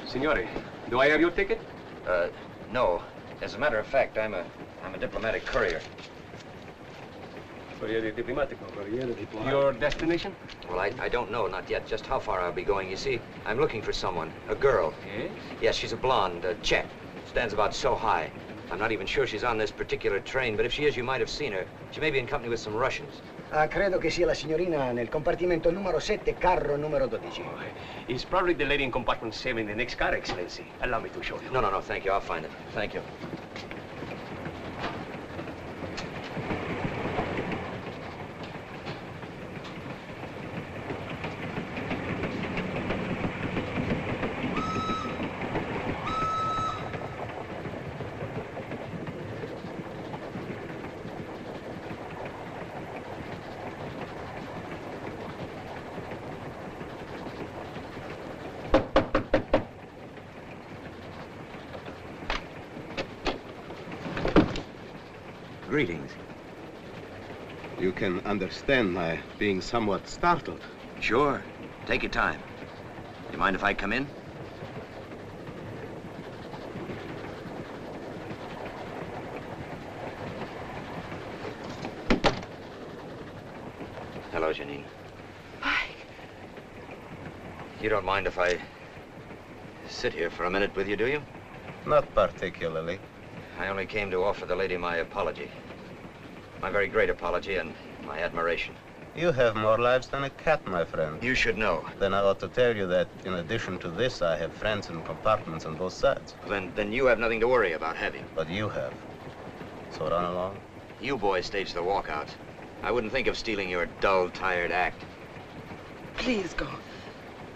S14: Signore, do I have your ticket?
S3: No. As a matter of fact, I'm a diplomatic courier.
S14: Corriere diplomatico, corriere diplomatico. Your destination?
S3: Well, I don't know, not yet, just how far I'll be going. You see, I'm looking for someone, a girl.
S14: Yes?
S3: Yes, she's a blonde, a Czech. Stands about so high. I'm not even sure she's on this particular train, but if she is, you might have seen her. She may be in company with some Russians.
S11: Credo che sia la signorina nel compartimento numero 7, carro numero 12.
S14: It's probably the lady in compartment 7 in the next car, Excellency. Allow me to show you.
S3: No, thank you. I'll find it. Thank you. Greetings.
S5: You can understand my being somewhat startled.
S3: Sure. Take your time. You mind if I come in? Hello, Janine.
S21: Mike.
S3: You don't mind if I sit here for a minute with you, do you?
S5: Not particularly.
S3: I only came to offer the lady my apology. My very great apology and my admiration.
S5: You have more lives than a cat, my friend.
S3: You should know.
S5: Then I ought to tell you that in addition to this, I have friends in compartments on both sides.
S3: Then you have nothing to worry about, have you?
S5: But you have. So run along.
S3: You boys stage the walkouts. I wouldn't think of stealing your dull, tired act.
S21: Please go.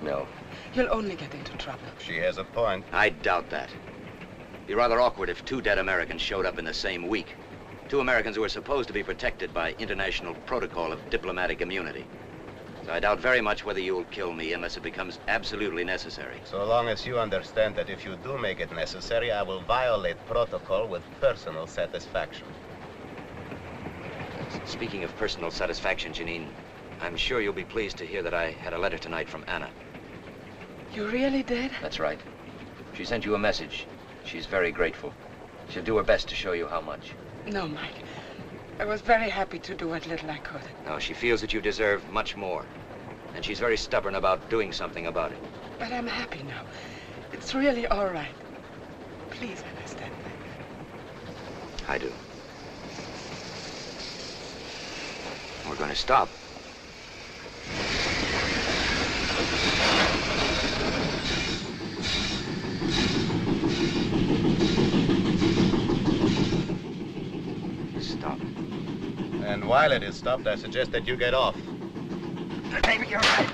S3: No.
S21: You'll only get into trouble.
S5: She has a point.
S3: I doubt that. It'd be rather awkward if two dead Americans showed up in the same week. Two Americans who are supposed to be protected by international protocol of diplomatic immunity. So I doubt very much whether you'll kill me unless it becomes absolutely necessary.
S5: So long as you understand that if you do make it necessary, I will violate protocol with personal satisfaction.
S3: Speaking of personal satisfaction, Janine, I'm sure you'll be pleased to hear that I had a letter tonight from Anna.
S21: You really did?
S3: That's right. She sent you a message. She's very grateful. She'll do her best to show you how much.
S21: No, Mike. I was very happy to do what little I could.
S3: No, she feels that you deserve much more. And she's very stubborn about doing something about it.
S21: But I'm happy now. It's really all right. Please understand, Mike.
S3: I do. We're going to stop. Stop.
S5: And while it is stopped, I suggest that you get off.
S10: Maybe you're right.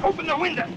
S10: Open the window.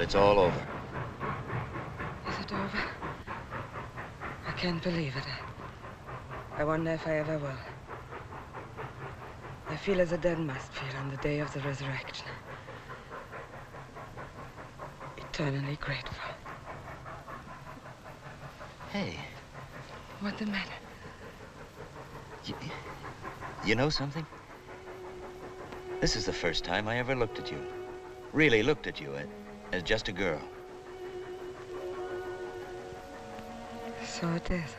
S23: it's all over.
S21: Is it over? I can't believe it. I wonder if I ever will. I feel as the dead must feel on the day of the resurrection. Eternally grateful.
S23: Hey.
S21: What's the matter?
S23: You know something? This is the first time I ever looked at you. Really looked at you as just a girl.
S21: So it is.